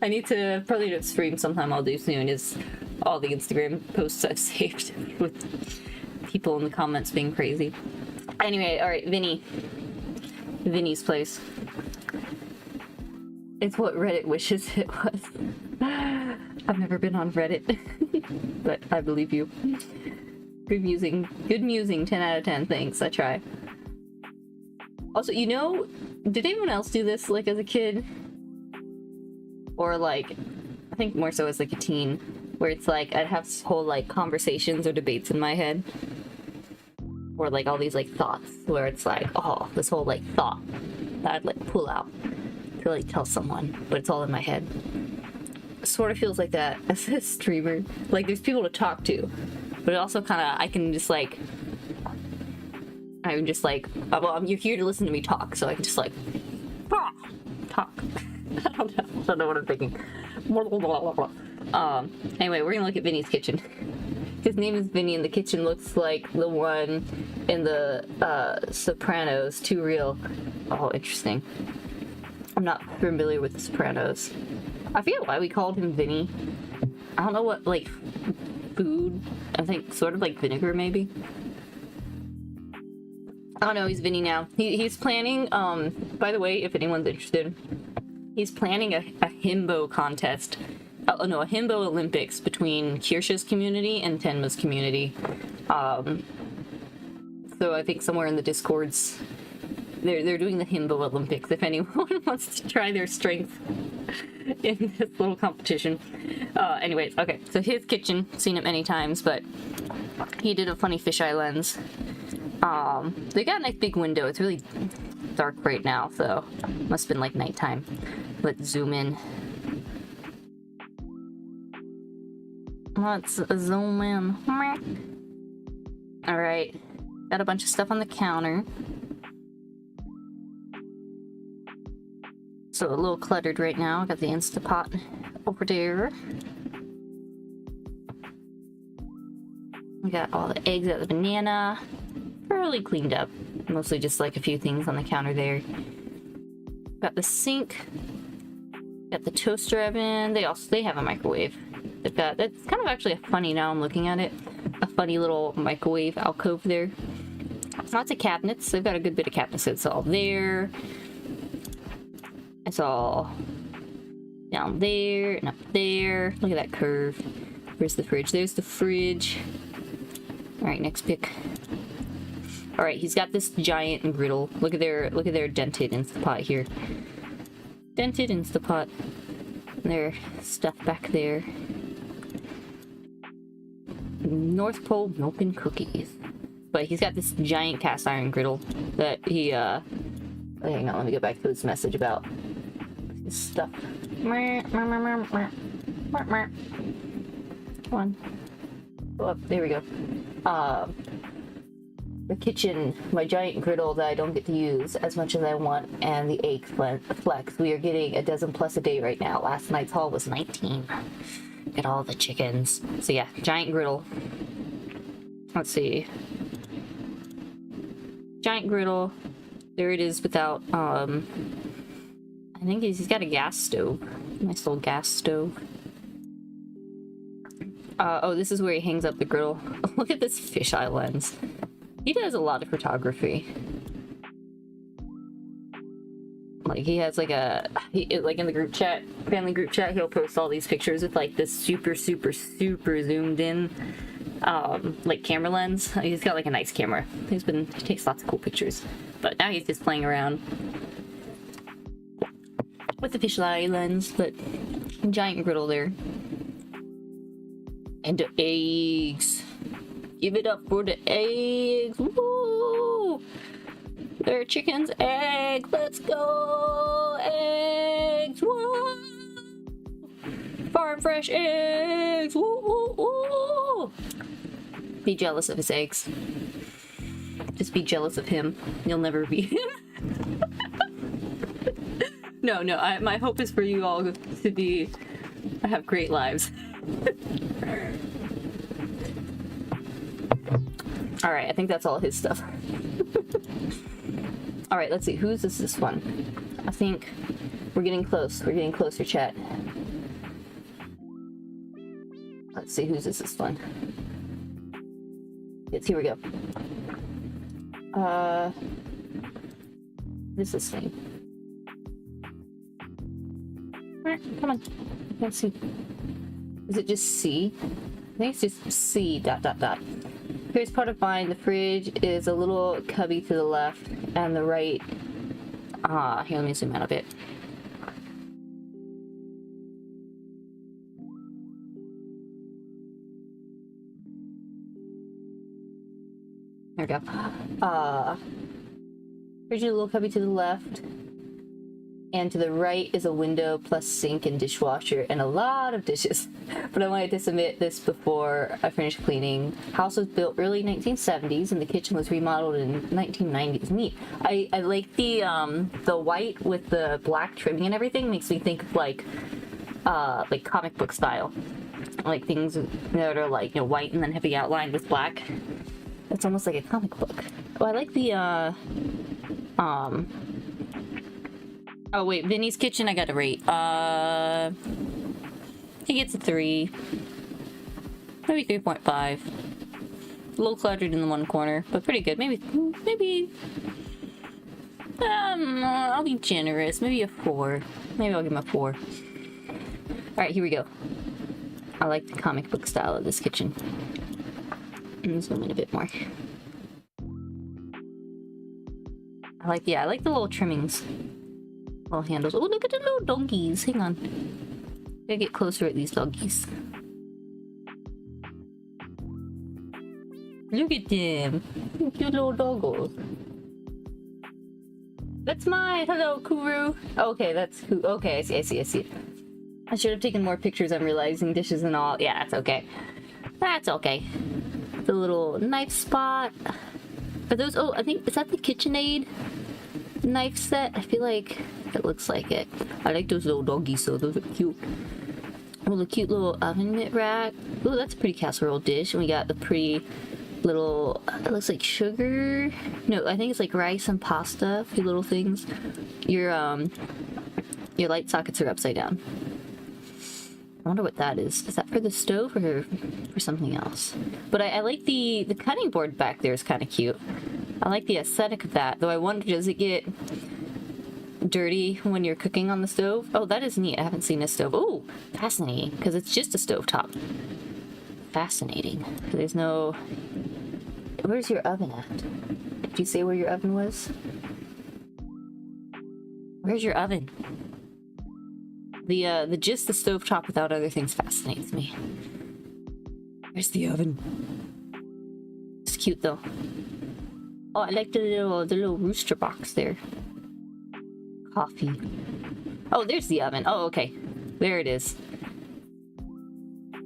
Speaker 1: I need to probably do a stream sometime I'll do soon, is all the Instagram posts I've saved with people in the comments being crazy. Anyway, alright, Vinnie's place. It's what Reddit wishes it was. I've never been on Reddit, but I believe you. Good musing, 10 out of 10, thanks, I try. Also, you know, did anyone else do this, like, as a kid? Or, like, I think more so as, like, a teen, where it's, like, I'd have whole, like, conversations or debates in my head. Or, like, all these, like, thoughts, where it's, like, oh, this whole, like, thought that I'd, like, pull out to, like, tell someone, but it's all in my head. It sort of feels like that as a streamer. Like, there's people to talk to, but it also kind of, I can just, like, I'm just like, oh, well, you're here to listen to me talk, so I can just like talk. I don't know what I'm thinking. Anyway, we're gonna look at Vinnie's kitchen. His name is Vinnie, and the kitchen looks like the one in the Sopranos. Too real. Oh, interesting. I'm not familiar with the Sopranos. I forget why we called him Vinnie. I don't know what, like, food. I think sort of like vinegar, maybe. Oh no, he's Vinnie now. He's planning, by the way, if anyone's interested, he's planning a himbo contest. Oh no, a himbo Olympics between Kirsha's community and Tenma's community. So I think somewhere in the Discords, they're doing the himbo Olympics if anyone wants to try their strength in this little competition. Anyways, okay, so his kitchen, seen it many times, but he did a funny fisheye lens. They got a nice big window. It's really dark right now, so must have been like nighttime. Let's zoom in. Let's zoom in. Alright. Got a bunch of stuff on the counter. So a little cluttered right now. Got the Instapot over there. We got all the eggs out of the banana. Fairly cleaned up. Mostly just like a few things on the counter there. Got the sink. Got the toaster oven. They have a microwave. They've got, that's kind of actually a funny, now I'm looking at it, a funny little microwave alcove there. Lots of cabinets. They've got a good bit of cabinets. It's all there. It's all down there and up there. Look at that curve. Where's the fridge? There's the fridge. Alright, next pick. Alright, he's got this giant griddle. Look at their dented Instapot here. Dented Instapot. Their stuff back there. North Pole milk and cookies. But he's got this giant cast iron griddle that he, hang on, let me go back to this message about his stuff. Come on. Oh, there we go. The kitchen, my giant griddle that I don't get to use as much as I want, and the egg flex. We are getting a dozen plus a day right now. Last night's haul was 19. Get all the chickens. So yeah, giant griddle. Let's see. Giant griddle. There it is without, I think he's got a gas stove. Nice little gas stove. Oh, this is where he hangs up the griddle. Look at this fisheye lens. He does a lot of photography. Like he has like like in the group chat, family group chat, he'll post all these pictures with like this super zoomed in like camera lens. He's got like a nice camera. He takes lots of cool pictures. But now he's just playing around with the fisheye lens, but giant griddle there. And the eggs. Give it up for the eggs. Woo! They're chicken's egg. Let's go! Eggs! Woo! Farm fresh eggs! Woo, woo, woo! Be jealous of his eggs. Just be jealous of him. You'll never be him. No, my hope is for you all to have great lives. Alright, I think that's all his stuff. Alright, let's see. Whose is this one? I think we're getting close. We're getting closer, chat. Let's see, whose is this one? Yes, here we go. This is thing. Alright, come on. I can't see. Is it just C? I think it's just C ... Here's part of mine. The fridge is a little cubby to the left and the right. Here, let me zoom out a bit. There we go. Fridge is a little cubby to the left. And to the right is a window plus sink and dishwasher and a lot of dishes. But I wanted to submit this before I finished cleaning. House was built early 1970s and the kitchen was remodeled in 1990s. Neat. I like the white with the black trimming and everything. Makes me think of like comic book style. Like things that are like, you know, white and then heavy outline with black. It's almost like a comic book. Oh, I like the oh wait, Vinnie's kitchen I gotta rate. He gets a 3. Maybe 3.5. A little cluttered in the one corner, but pretty good. Maybe I'll be generous. Maybe a 4. Maybe I'll give him a 4. Alright, here we go. I like the comic book style of this kitchen. Zoom in a bit more. I like the little trimmings. Little handles. Oh, look at the little doggies. Hang on. Gotta get closer at these doggies. Look at them. Cute little doggos. That's mine. Hello, Kuru. Okay, that's who. Okay, I see. I should have taken more pictures. I'm realizing dishes and all. Yeah, that's okay. That's okay. The little knife spot. Are those? Oh, I think is that the KitchenAid knife set? I feel like it looks like it. I like those little doggies, so those are cute. Oh, the cute little oven mitt rack. Oh, that's a pretty casserole dish. And we got the pretty little, it looks like sugar. No, I think it's like rice and pasta. A few little things. Your light sockets are upside down. I wonder what that is. Is that for the stove or for something else? But I like the cutting board back there is kind of cute. I like the aesthetic of that, though I wonder, does it get dirty when you're cooking on the stove? Oh, that is neat. I haven't seen this stove. Oh, fascinating, because it's just a stovetop. Fascinating. There's no... Where's your oven at? Did you say where your oven was? Where's your oven? The just the stovetop without other things fascinates me. Where's the oven? It's cute though. Oh, I like the little rooster box there. Coffee. Oh, there's the oven. Oh, okay. There it is.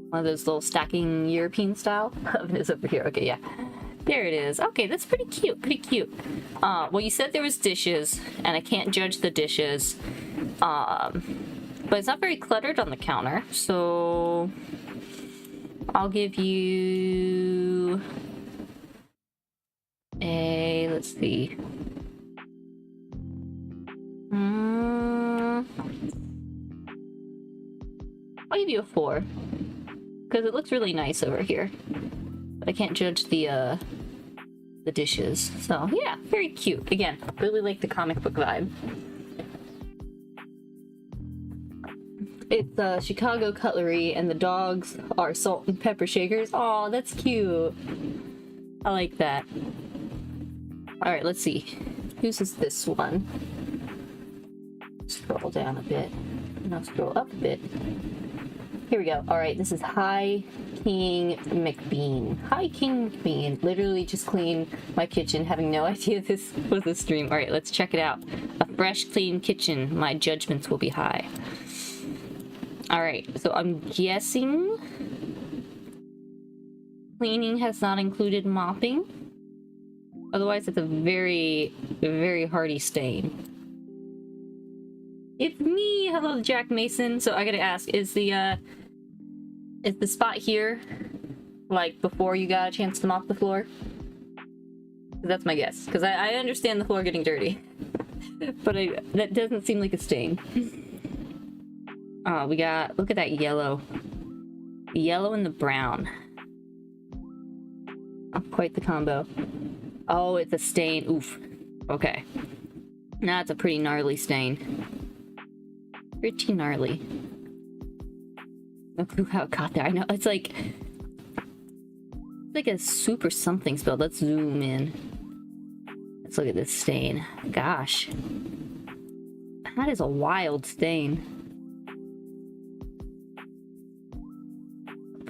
Speaker 1: One of those little stacking European style. Oven is over here. Okay, yeah. There it is. Okay, that's pretty cute. Pretty cute. Well, you said there was dishes, and I can't judge the dishes. But it's not very cluttered on the counter, so I'll give you a, let's see. I'll give you a 4 because it looks really nice over here, but I can't judge the dishes. So yeah, very cute. Again, really like the comic book vibe. It's Chicago cutlery, and the dogs are salt and pepper shakers. Aw, that's cute. I like that. Alright, let's see. Whose is this one? Scroll down a bit. And I'll scroll up a bit. Here we go. Alright, this is Hi King McBan. Hi King McBan. Literally just cleaned my kitchen, having no idea this was a stream. Alright, let's check it out. A fresh, clean kitchen. My judgments will be high. Alright, so I'm guessing cleaning has not included mopping. Otherwise, it's a very, very hardy stain. It's me! Hello, Jack Mason. So I gotta ask, is the spot here, like, before you got a chance to mop the floor? That's my guess, because I understand the floor getting dirty. But that doesn't seem like a stain. We got, look at that yellow. The yellow and the brown. Oh, quite the combo. Oh, it's a stain. Oof. Okay. Now it's a pretty gnarly stain. Pretty gnarly. Look how it got there. I know, it's like a super something spell. Let's zoom in. Let's look at this stain. Gosh. That is a wild stain.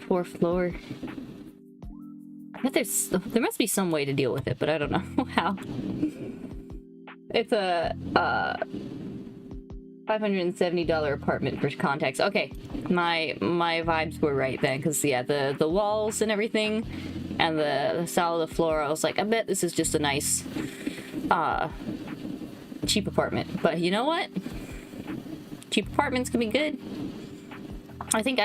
Speaker 1: Poor floor. I bet there must be some way to deal with it, but I don't know how. It's a $570 apartment for context. Okay, my vibes were right then, because yeah, the walls and everything, and the style of the floor, I was like, I bet this is just a nice, cheap apartment. But you know what? Cheap apartments can be good. I think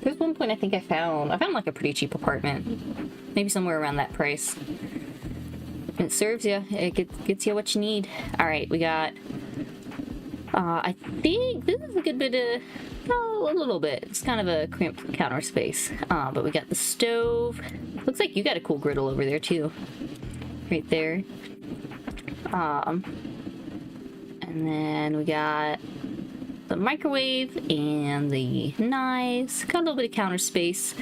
Speaker 1: there's one point I think I found like a pretty cheap apartment. Maybe somewhere around that price. And it serves you. It gets you what you need. Alright, we got... I think this is a good bit of... Oh, a little bit. It's kind of a cramped counter space. But we got the stove. Looks like you got a cool griddle over there, too. Right there. And then we got... the microwave and the knives. Got a little bit of counter space.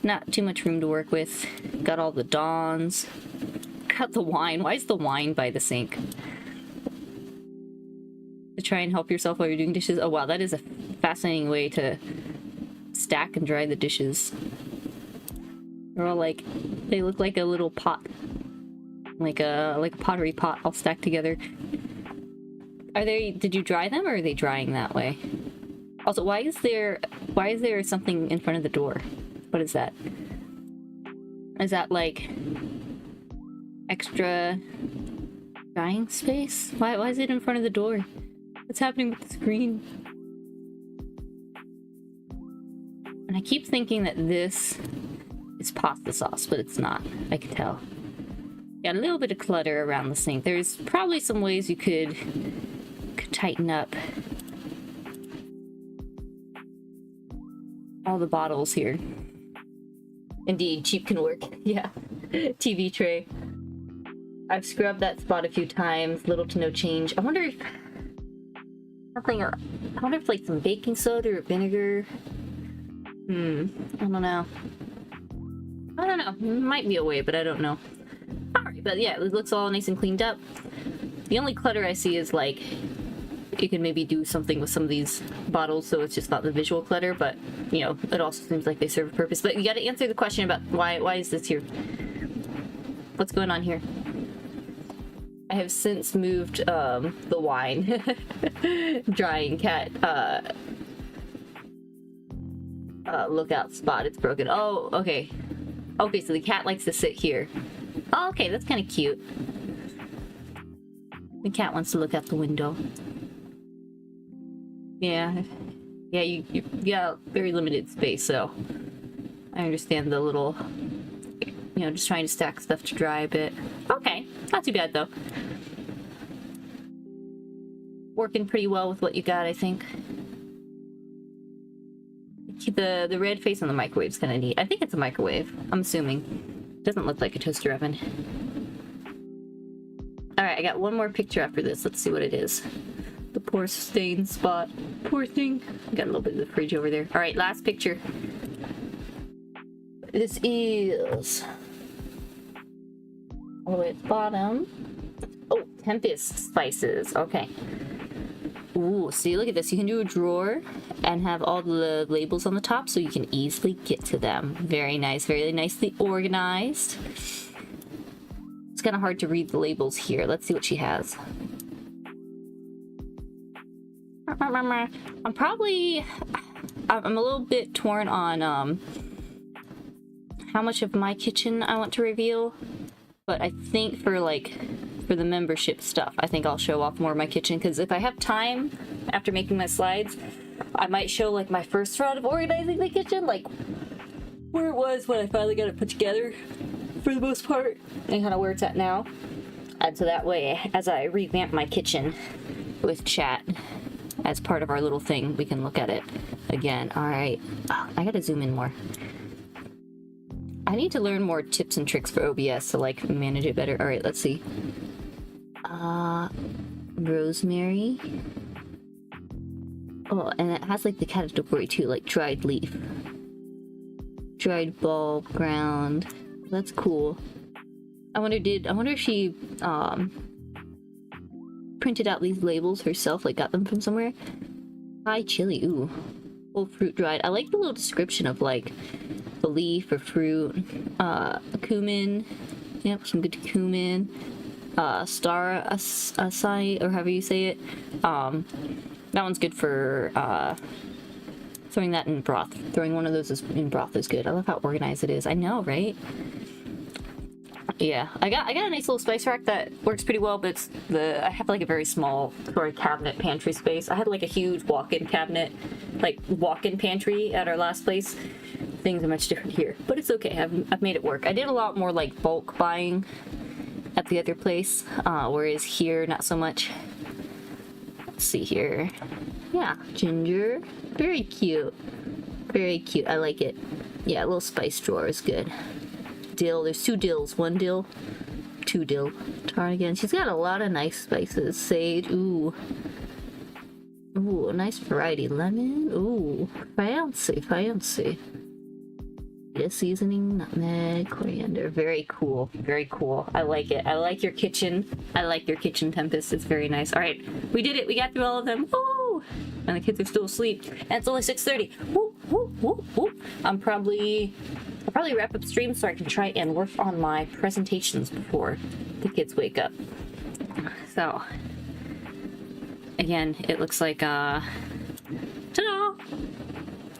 Speaker 1: Not too much room to work with. Got all the Dons. Got the wine. Why is the wine by the sink? To try and help yourself while you're doing dishes. Oh wow, that is a fascinating way to stack and dry the dishes. They're all like, they look like a little pot. Like a pottery pot all stacked together. Did you dry them, or are they drying that way? Also, why is there something in front of the door? What is that? Is that like extra drying space? Why is it in front of the door? What's happening with the screen? And I keep thinking that this is pasta sauce, but it's not. I can tell. Got a little bit of clutter around the sink. There's probably some ways you could tighten up all the bottles here. Indeed, cheap can work. Yeah. TV tray. I've scrubbed that spot a few times, little to no change. I wonder if like some baking soda or vinegar. I don't know. Might be a way, but I don't know. Alright, but yeah, it looks all nice and cleaned up. The only clutter I see is like, you can maybe do something with some of these bottles so it's just not the visual clutter, but you know, it also seems like they serve a purpose. But you gotta answer the question about why is this here? What's going on here? I have since moved the wine drying cat lookout spot. It's broken. Oh, okay. Okay, so the cat likes to sit here. Oh, okay, that's kind of cute. The cat wants to look out the window. Yeah, you got very limited space, so I understand the little, you know, just trying to stack stuff to dry a bit. Okay, not too bad though. Working pretty well with what you got, I think. The red face on the microwave's kind of neat. I think it's a microwave, I'm assuming. Doesn't look like a toaster oven. Alright, I got one more picture after this. Let's see what it is. The poor stain spot. Poor thing. Got a little bit of the fridge over there. All right, last picture. This is all the way at the bottom. Oh, Tempest spices. Okay. Ooh, see, look at this. You can do a drawer and have all the labels on the top so you can easily get to them. Very nice. Very nicely organized. It's kind of hard to read the labels here. Let's see what she has. I'm a little bit torn on how much of my kitchen I want to reveal, but I think for the membership stuff, I think I'll show off more of my kitchen, because if I have time after making my slides, I might show like my first round of organizing the kitchen, like where it was when I finally got it put together for the most part, and kind of where it's at now. And so that way, as I revamp my kitchen with chat as part of our little thing, we can look at it again. All right. Oh, I gotta zoom in more. I need to learn more tips and tricks for OBS to like manage it better. All right, let's see. Rosemary. Oh, and it has like the category too, like dried leaf, dried bulb, ground. That's cool. I wonder if she printed out these labels herself, like got them from somewhere. Thai chili, ooh. Whole fruit dried. I like the little description of like the leaf or fruit. Cumin. Yep, some good cumin. Star acai, or however you say it. That one's good for throwing that in broth. Throwing one of those in broth is good. I love how organized it is. I know, right? Yeah, I got a nice little spice rack that works pretty well, but I have like a very small sort of cabinet pantry space. I had like a huge walk-in cabinet, like walk-in pantry at our last place. Things are much different here, but it's okay. I've made it work. I did a lot more like bulk buying at the other place, whereas here not so much. Let's see here. Yeah, ginger, very cute, very cute. I like it. Yeah, a little spice drawer is good. Dill, there's 2 dills, 1 dill, 2 dill. Tarragon, she's got a lot of nice spices. Sage, ooh, a nice variety. Lemon, ooh, fancy. Seasoning, nutmeg, coriander. Very cool, very cool. I like it. I like your kitchen. I like your kitchen, Tempest. It's very nice. All right, we did it. We got through all of them. Woo! And the kids are still asleep. And it's only 6:30. Woo, woo, woo, woo. I'll probably wrap up stream so I can try and work on my presentations before the kids wake up. So, again, it looks like ta-da!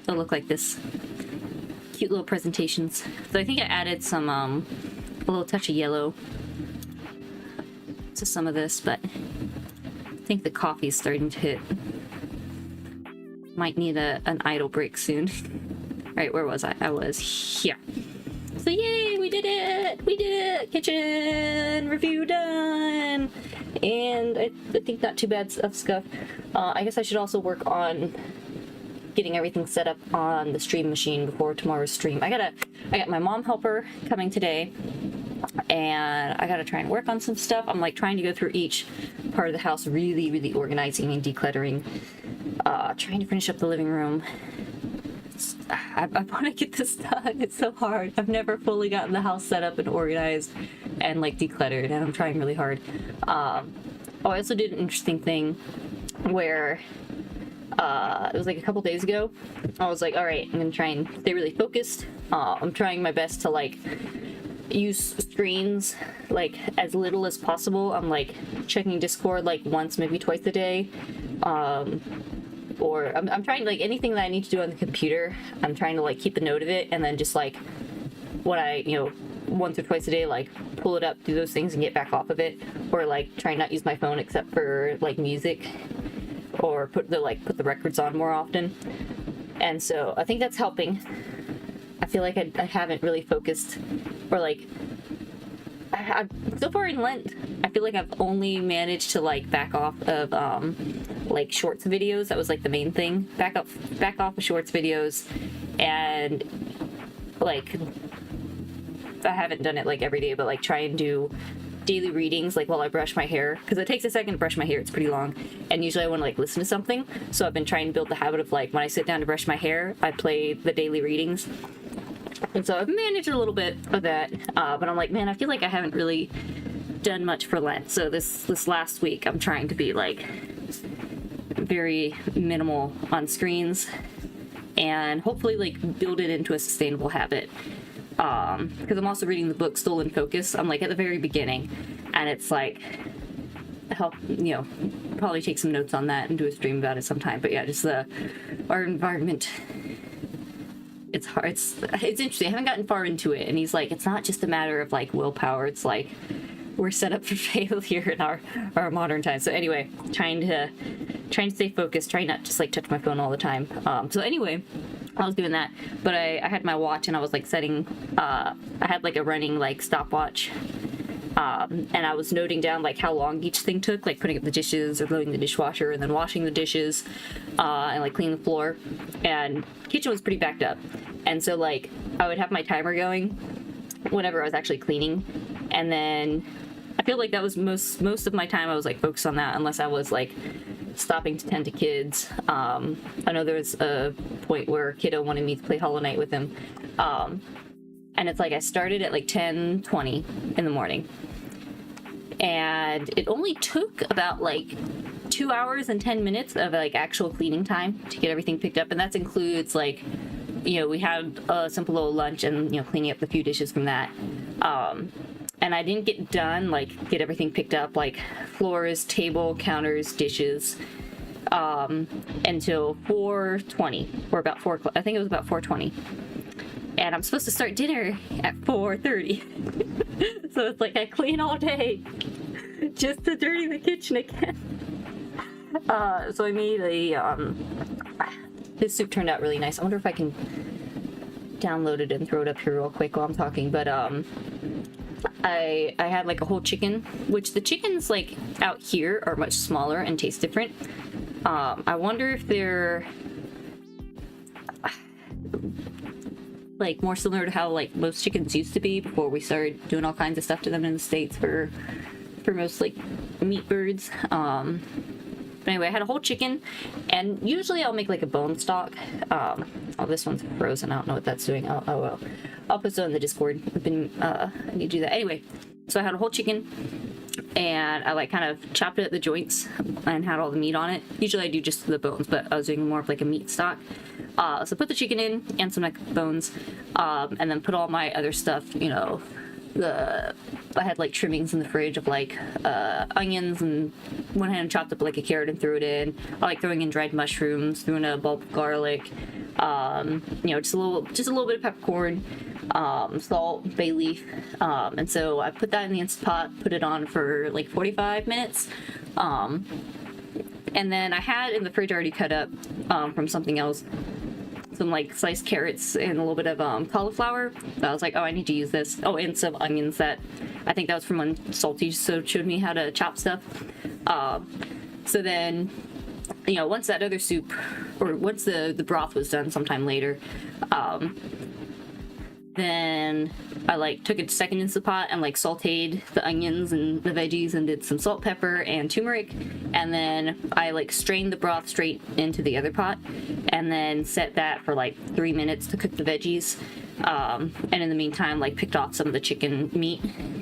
Speaker 1: It'll look like this. Cute little presentations. So I think I added some a little touch of yellow to some of this, but I think the coffee's starting to hit. Might need an idle break soon. Right, where was I? I was here. So yay, we did it! We did it! Kitchen review done! And I think not too bad of stuff. I guess I should also work on getting everything set up on the stream machine before tomorrow's stream. I got my mom helper coming today, and I gotta try and work on some stuff. I'm like trying to go through each part of the house, really organizing and decluttering. Trying to finish up the living room. I want to get this done. It's so hard. I've never fully gotten the house set up and organized and like decluttered, and I'm trying really hard. I also did an interesting thing where it was like a couple days ago. I was like, all right, I'm gonna try and stay really focused. I'm trying my best to like use screens like as little as possible. I'm like checking Discord like once, maybe twice a day. Or I'm trying like anything that I need to do on the computer, I'm trying to like keep a note of it, and then just like when I, once or twice a day, like pull it up, do those things and get back off of it. Or like try not use my phone except for like music, or put the records on more often. And so I think that's helping. I feel like I haven't really focused, or like so far in Lent, I feel like I've only managed to like back off of like shorts videos. That was like the main thing. Back off of shorts videos, and like I haven't done it like every day, but like try and do daily readings like while I brush my hair, because it takes a second to brush my hair. It's pretty long, and usually I want to like listen to something. So I've been trying to build the habit of like when I sit down to brush my hair, I play the daily readings. And so I've managed a little bit of that, but I'm like, man, I feel like I haven't really done much for Lent. So this last week, I'm trying to be like very minimal on screens, and hopefully like build it into a sustainable habit. Because I'm also reading the book Stolen Focus. I'm like at the very beginning, and it's like help, you know, probably take some notes on that and do a stream about it sometime. But yeah, just our environment. It's hard. It's interesting. I haven't gotten far into it, and he's like, it's not just a matter of like willpower. It's like we're set up for failure in our modern times. So anyway, trying to stay focused, trying not just like touch my phone all the time. So anyway, I was doing that, but I had my watch and I was like setting. I had like a running like stopwatch. And I was noting down like how long each thing took, like putting up the dishes or loading the dishwasher and then washing the dishes, and like cleaning the floor. And kitchen was pretty backed up, and so like I would have my timer going whenever I was actually cleaning, and then I feel like that was most of my time I was like focused on that, unless I was like stopping to tend to kids. I know there was a point where kiddo wanted me to play Hollow Knight with him, and it's like I started at like 10:20 in the morning, and it only took about like 2 hours and 10 minutes of like actual cleaning time to get everything picked up, and that includes like, you know, we had a simple little lunch and, you know, cleaning up the few dishes from that. And I didn't get done, like, get everything picked up, like floors, table, counters, dishes, until 4:20, or about 4 o'clock. I think it was about 4:20. And I'm supposed to start dinner at 4:30. So it's like I clean all day just to dirty the kitchen again. So I made this soup turned out really nice. I wonder if I can download it and throw it up here real quick while I'm talking. But I had like a whole chicken, which the chickens like out here are much smaller and taste different. I wonder if they're like more similar to how like most chickens used to be before we started doing all kinds of stuff to them in the States for most like meat birds. But anyway, I had a whole chicken, and usually I'll make like a bone stock. Oh, this one's frozen. I don't know what that's doing. Oh well. I'll post it on the Discord. I need to do that. Anyway, so I had a whole chicken, and I like kind of chopped it at the joints and had all the meat on it. Usually I do just the bones, but I was doing more of like a meat stock. So put the chicken in and some like bones, and then put all my other stuff, you know, I had like trimmings in the fridge of like onions, and went ahead and chopped up like a carrot and threw it in. I like throwing in dried mushrooms, threw in a bulb of garlic, you know, just a little bit of peppercorn, salt, bay leaf, and so I put that in the Instant Pot, put it on for like 45 minutes, and then I had in the fridge already cut up from something else some like sliced carrots and a little bit of cauliflower. I was like, oh, I need to use this. Oh, and some onions that I think that was from when Salty showed me how to chop stuff. So then, you know, once that other soup, or once the broth was done sometime later, then I like took a second Instant Pot and like sauteed the onions and the veggies and did some salt, pepper, and turmeric, and then I like strained the broth straight into the other pot, and then set that for like 3 minutes to cook the veggies, and in the meantime like picked off some of the chicken meat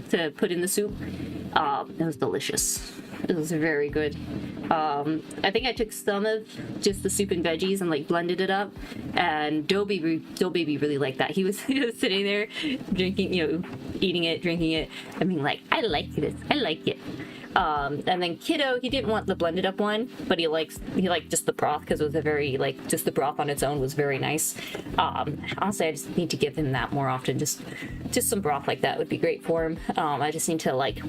Speaker 1: to put in the soup. It was delicious. It was very good. I think I took some of just the soup and veggies and like blended it up, and Dough Baby really liked that. He was sitting there drinking, you know, eating it, drinking it, and being like, I like this, I like it. And then Kiddo, he didn't want the blended up one, but he liked just the broth, because it was a very like just the broth on its own was very nice. Honestly, I just need to give him that more often. Just some broth like that would be great for him. I just need to like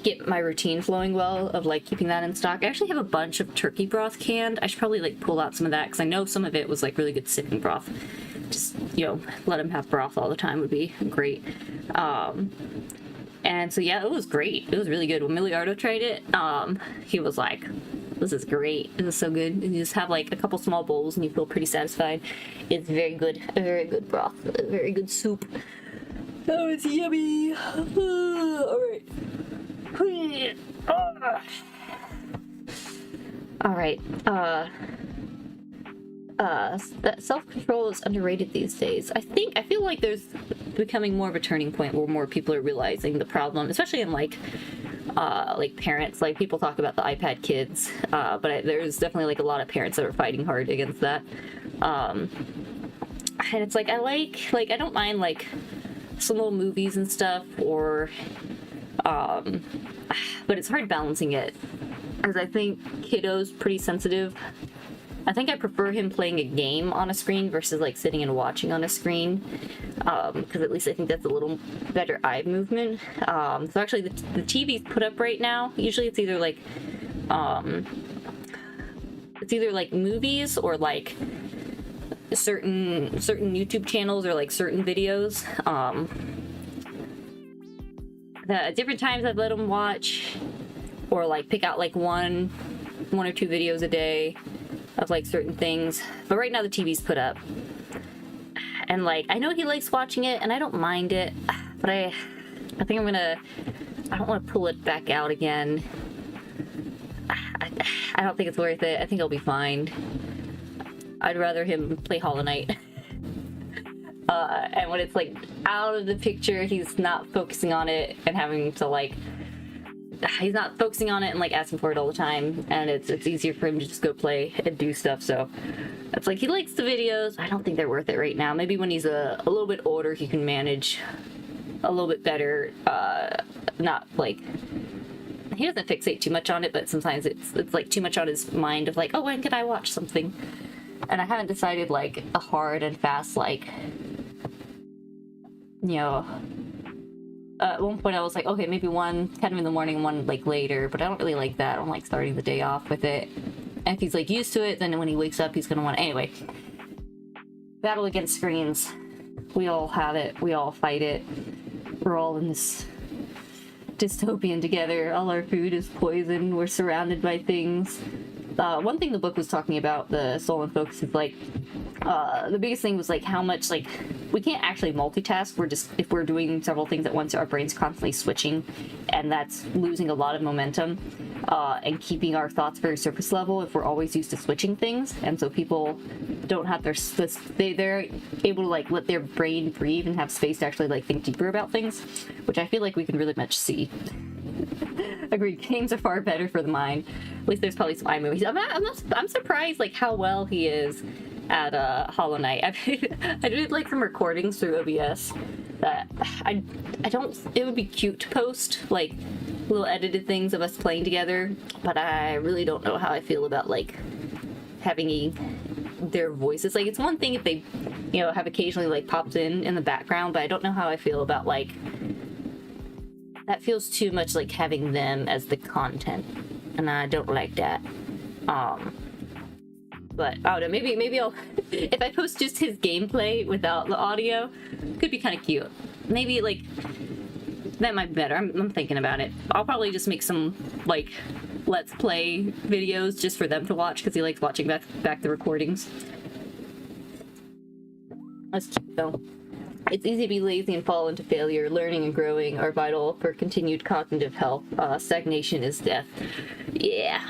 Speaker 1: get my routine flowing well of like keeping that in stock. I actually have a bunch of turkey broth canned. I should probably like pull out some of that, because I know some of it was like really good sipping broth. Just, you know, let him have broth all the time would be great. And so yeah, it was great. It was really good. When Milliardo tried it, he was like, this is great. This is so good. And you just have like a couple small bowls and you feel pretty satisfied. It's very good. A very good broth. A very good soup. That was yummy. Alright. All right. That self-control is underrated these days. I feel like there's becoming more of a turning point where more people are realizing the problem, especially in like parents. Like, people talk about the iPad kids, but there's definitely like a lot of parents that are fighting hard against that. And it's like I don't mind like some little movies and stuff, or but it's hard balancing it, as I think kiddo's pretty sensitive. I think I prefer him playing a game on a screen versus like sitting and watching on a screen, because at least I think that's a little better eye movement. So actually the TV's put up right now. Usually it's either like movies or like certain YouTube channels or like certain videos. That at different times I've let him watch, or like pick out like one or two videos a day of like certain things. But right now the TV's put up, and like I know he likes watching it and I don't mind it, but I think I don't want to pull it back out again. I don't think it's worth it. I think he'll be fine. I'd rather him play Hollow Knight. And when it's like out of the picture, he's not focusing on it and having to like, he's not focusing on it and like asking for it all the time, and it's easier for him to just go play and do stuff. So it's like he likes the videos. I don't think they're worth it right now. Maybe when he's a little bit older, he can manage a little bit better. Not like, he doesn't fixate too much on it, but sometimes it's like too much on his mind of like, oh, when can I watch something? And I haven't decided like a hard and fast, like, you know, at one point I was like, okay, maybe one kind of in the morning and one like later, but I don't really like that. I don't like starting the day off with it. And if he's like used to it, then when he wakes up, he's gonna want to. Anyway, battle against screens. We all have it. We all fight it. We're all in this dystopian together. All our food is poison. We're surrounded by things. One thing the book was talking about, the Stolen Focus, is like, the biggest thing was like how much like we can't actually multitask. We're just, if we're doing several things at once, our brain's constantly switching, and that's losing a lot of momentum, and keeping our thoughts very surface level if we're always used to switching things. And so people don't have they're able to like let their brain breathe and have space to actually like think deeper about things, which I feel like we can really much see. Agreed. Games are far better for the mind. At least there's probably some iMovies. I'm surprised like how well he is at Hollow Knight. I did like some recordings through OBS that I don't. It would be cute to post like little edited things of us playing together, but I really don't know how I feel about like having their voices. Like, it's one thing if they, you know, have occasionally like popped in the background, but I don't know how I feel about like. That feels too much like having them as the content, and I don't like that. But I don't know, maybe I'll, if I post just his gameplay without the audio, could be kind of cute. Maybe like, that might be better. I'm thinking about it. I'll probably just make some like let's play videos just for them to watch, because he likes watching back the recordings. That's cute though. It's easy to be lazy and fall into failure. Learning and growing are vital for continued cognitive health. Stagnation is death. Yeah.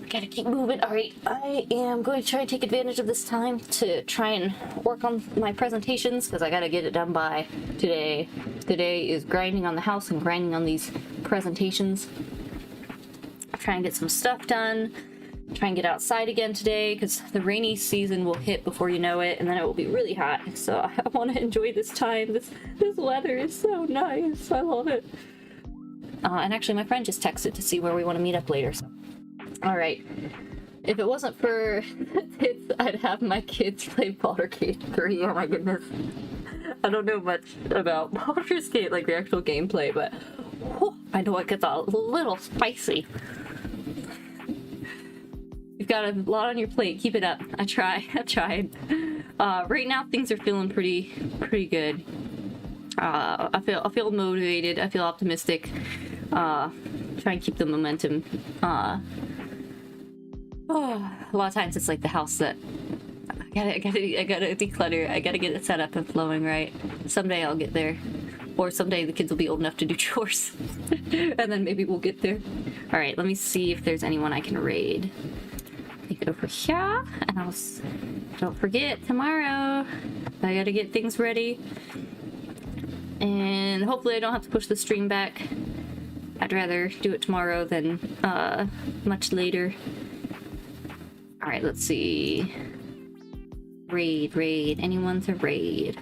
Speaker 1: Gotta keep moving. Alright, I am going to try and take advantage of this time to try and work on my presentations, because I gotta get it done by today. Today is grinding on the house and grinding on these presentations. Try and get some stuff done. Try and get outside again today, because the rainy season will hit before you know it, and then it will be really hot. So I want to enjoy this time. This weather is so nice. I love it. And actually, my friend just texted to see where we want to meet up later. So. All right. If it wasn't for this, I'd have my kids play Baldur's Gate 3. Oh my goodness. I don't know much about Baldur's Gate, like the actual gameplay, but whew, I know it gets a little spicy. You've got a lot on your plate. Keep it up. I tried. Right now things are feeling pretty good. I feel motivated. I feel optimistic. Try and keep the momentum. A lot of times it's like the house that I gotta declutter. I gotta get it set up and flowing right. Someday I'll get there. Or someday the kids will be old enough to do chores. And then maybe we'll get there. Alright, let me see if there's anyone I can raid. Take it over here. And don't forget, tomorrow I gotta get things ready. And hopefully I don't have to push the stream back. I'd rather do it tomorrow than much later. Alright, let's see. Raid. Anyone to raid?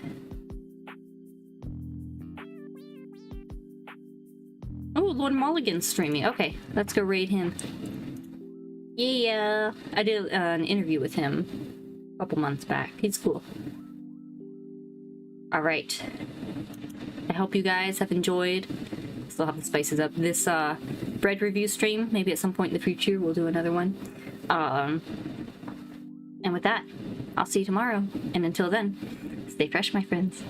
Speaker 1: Oh, Lord Mulligan's streaming. Okay, let's go raid him. Yeah, I did an interview with him a couple months back. He's cool. Alright. I hope you guys have enjoyed. Still have the spices up. This bread review stream. Maybe at some point in the future we'll do another one. And with that, I'll see you tomorrow. And until then, stay fresh, my friends.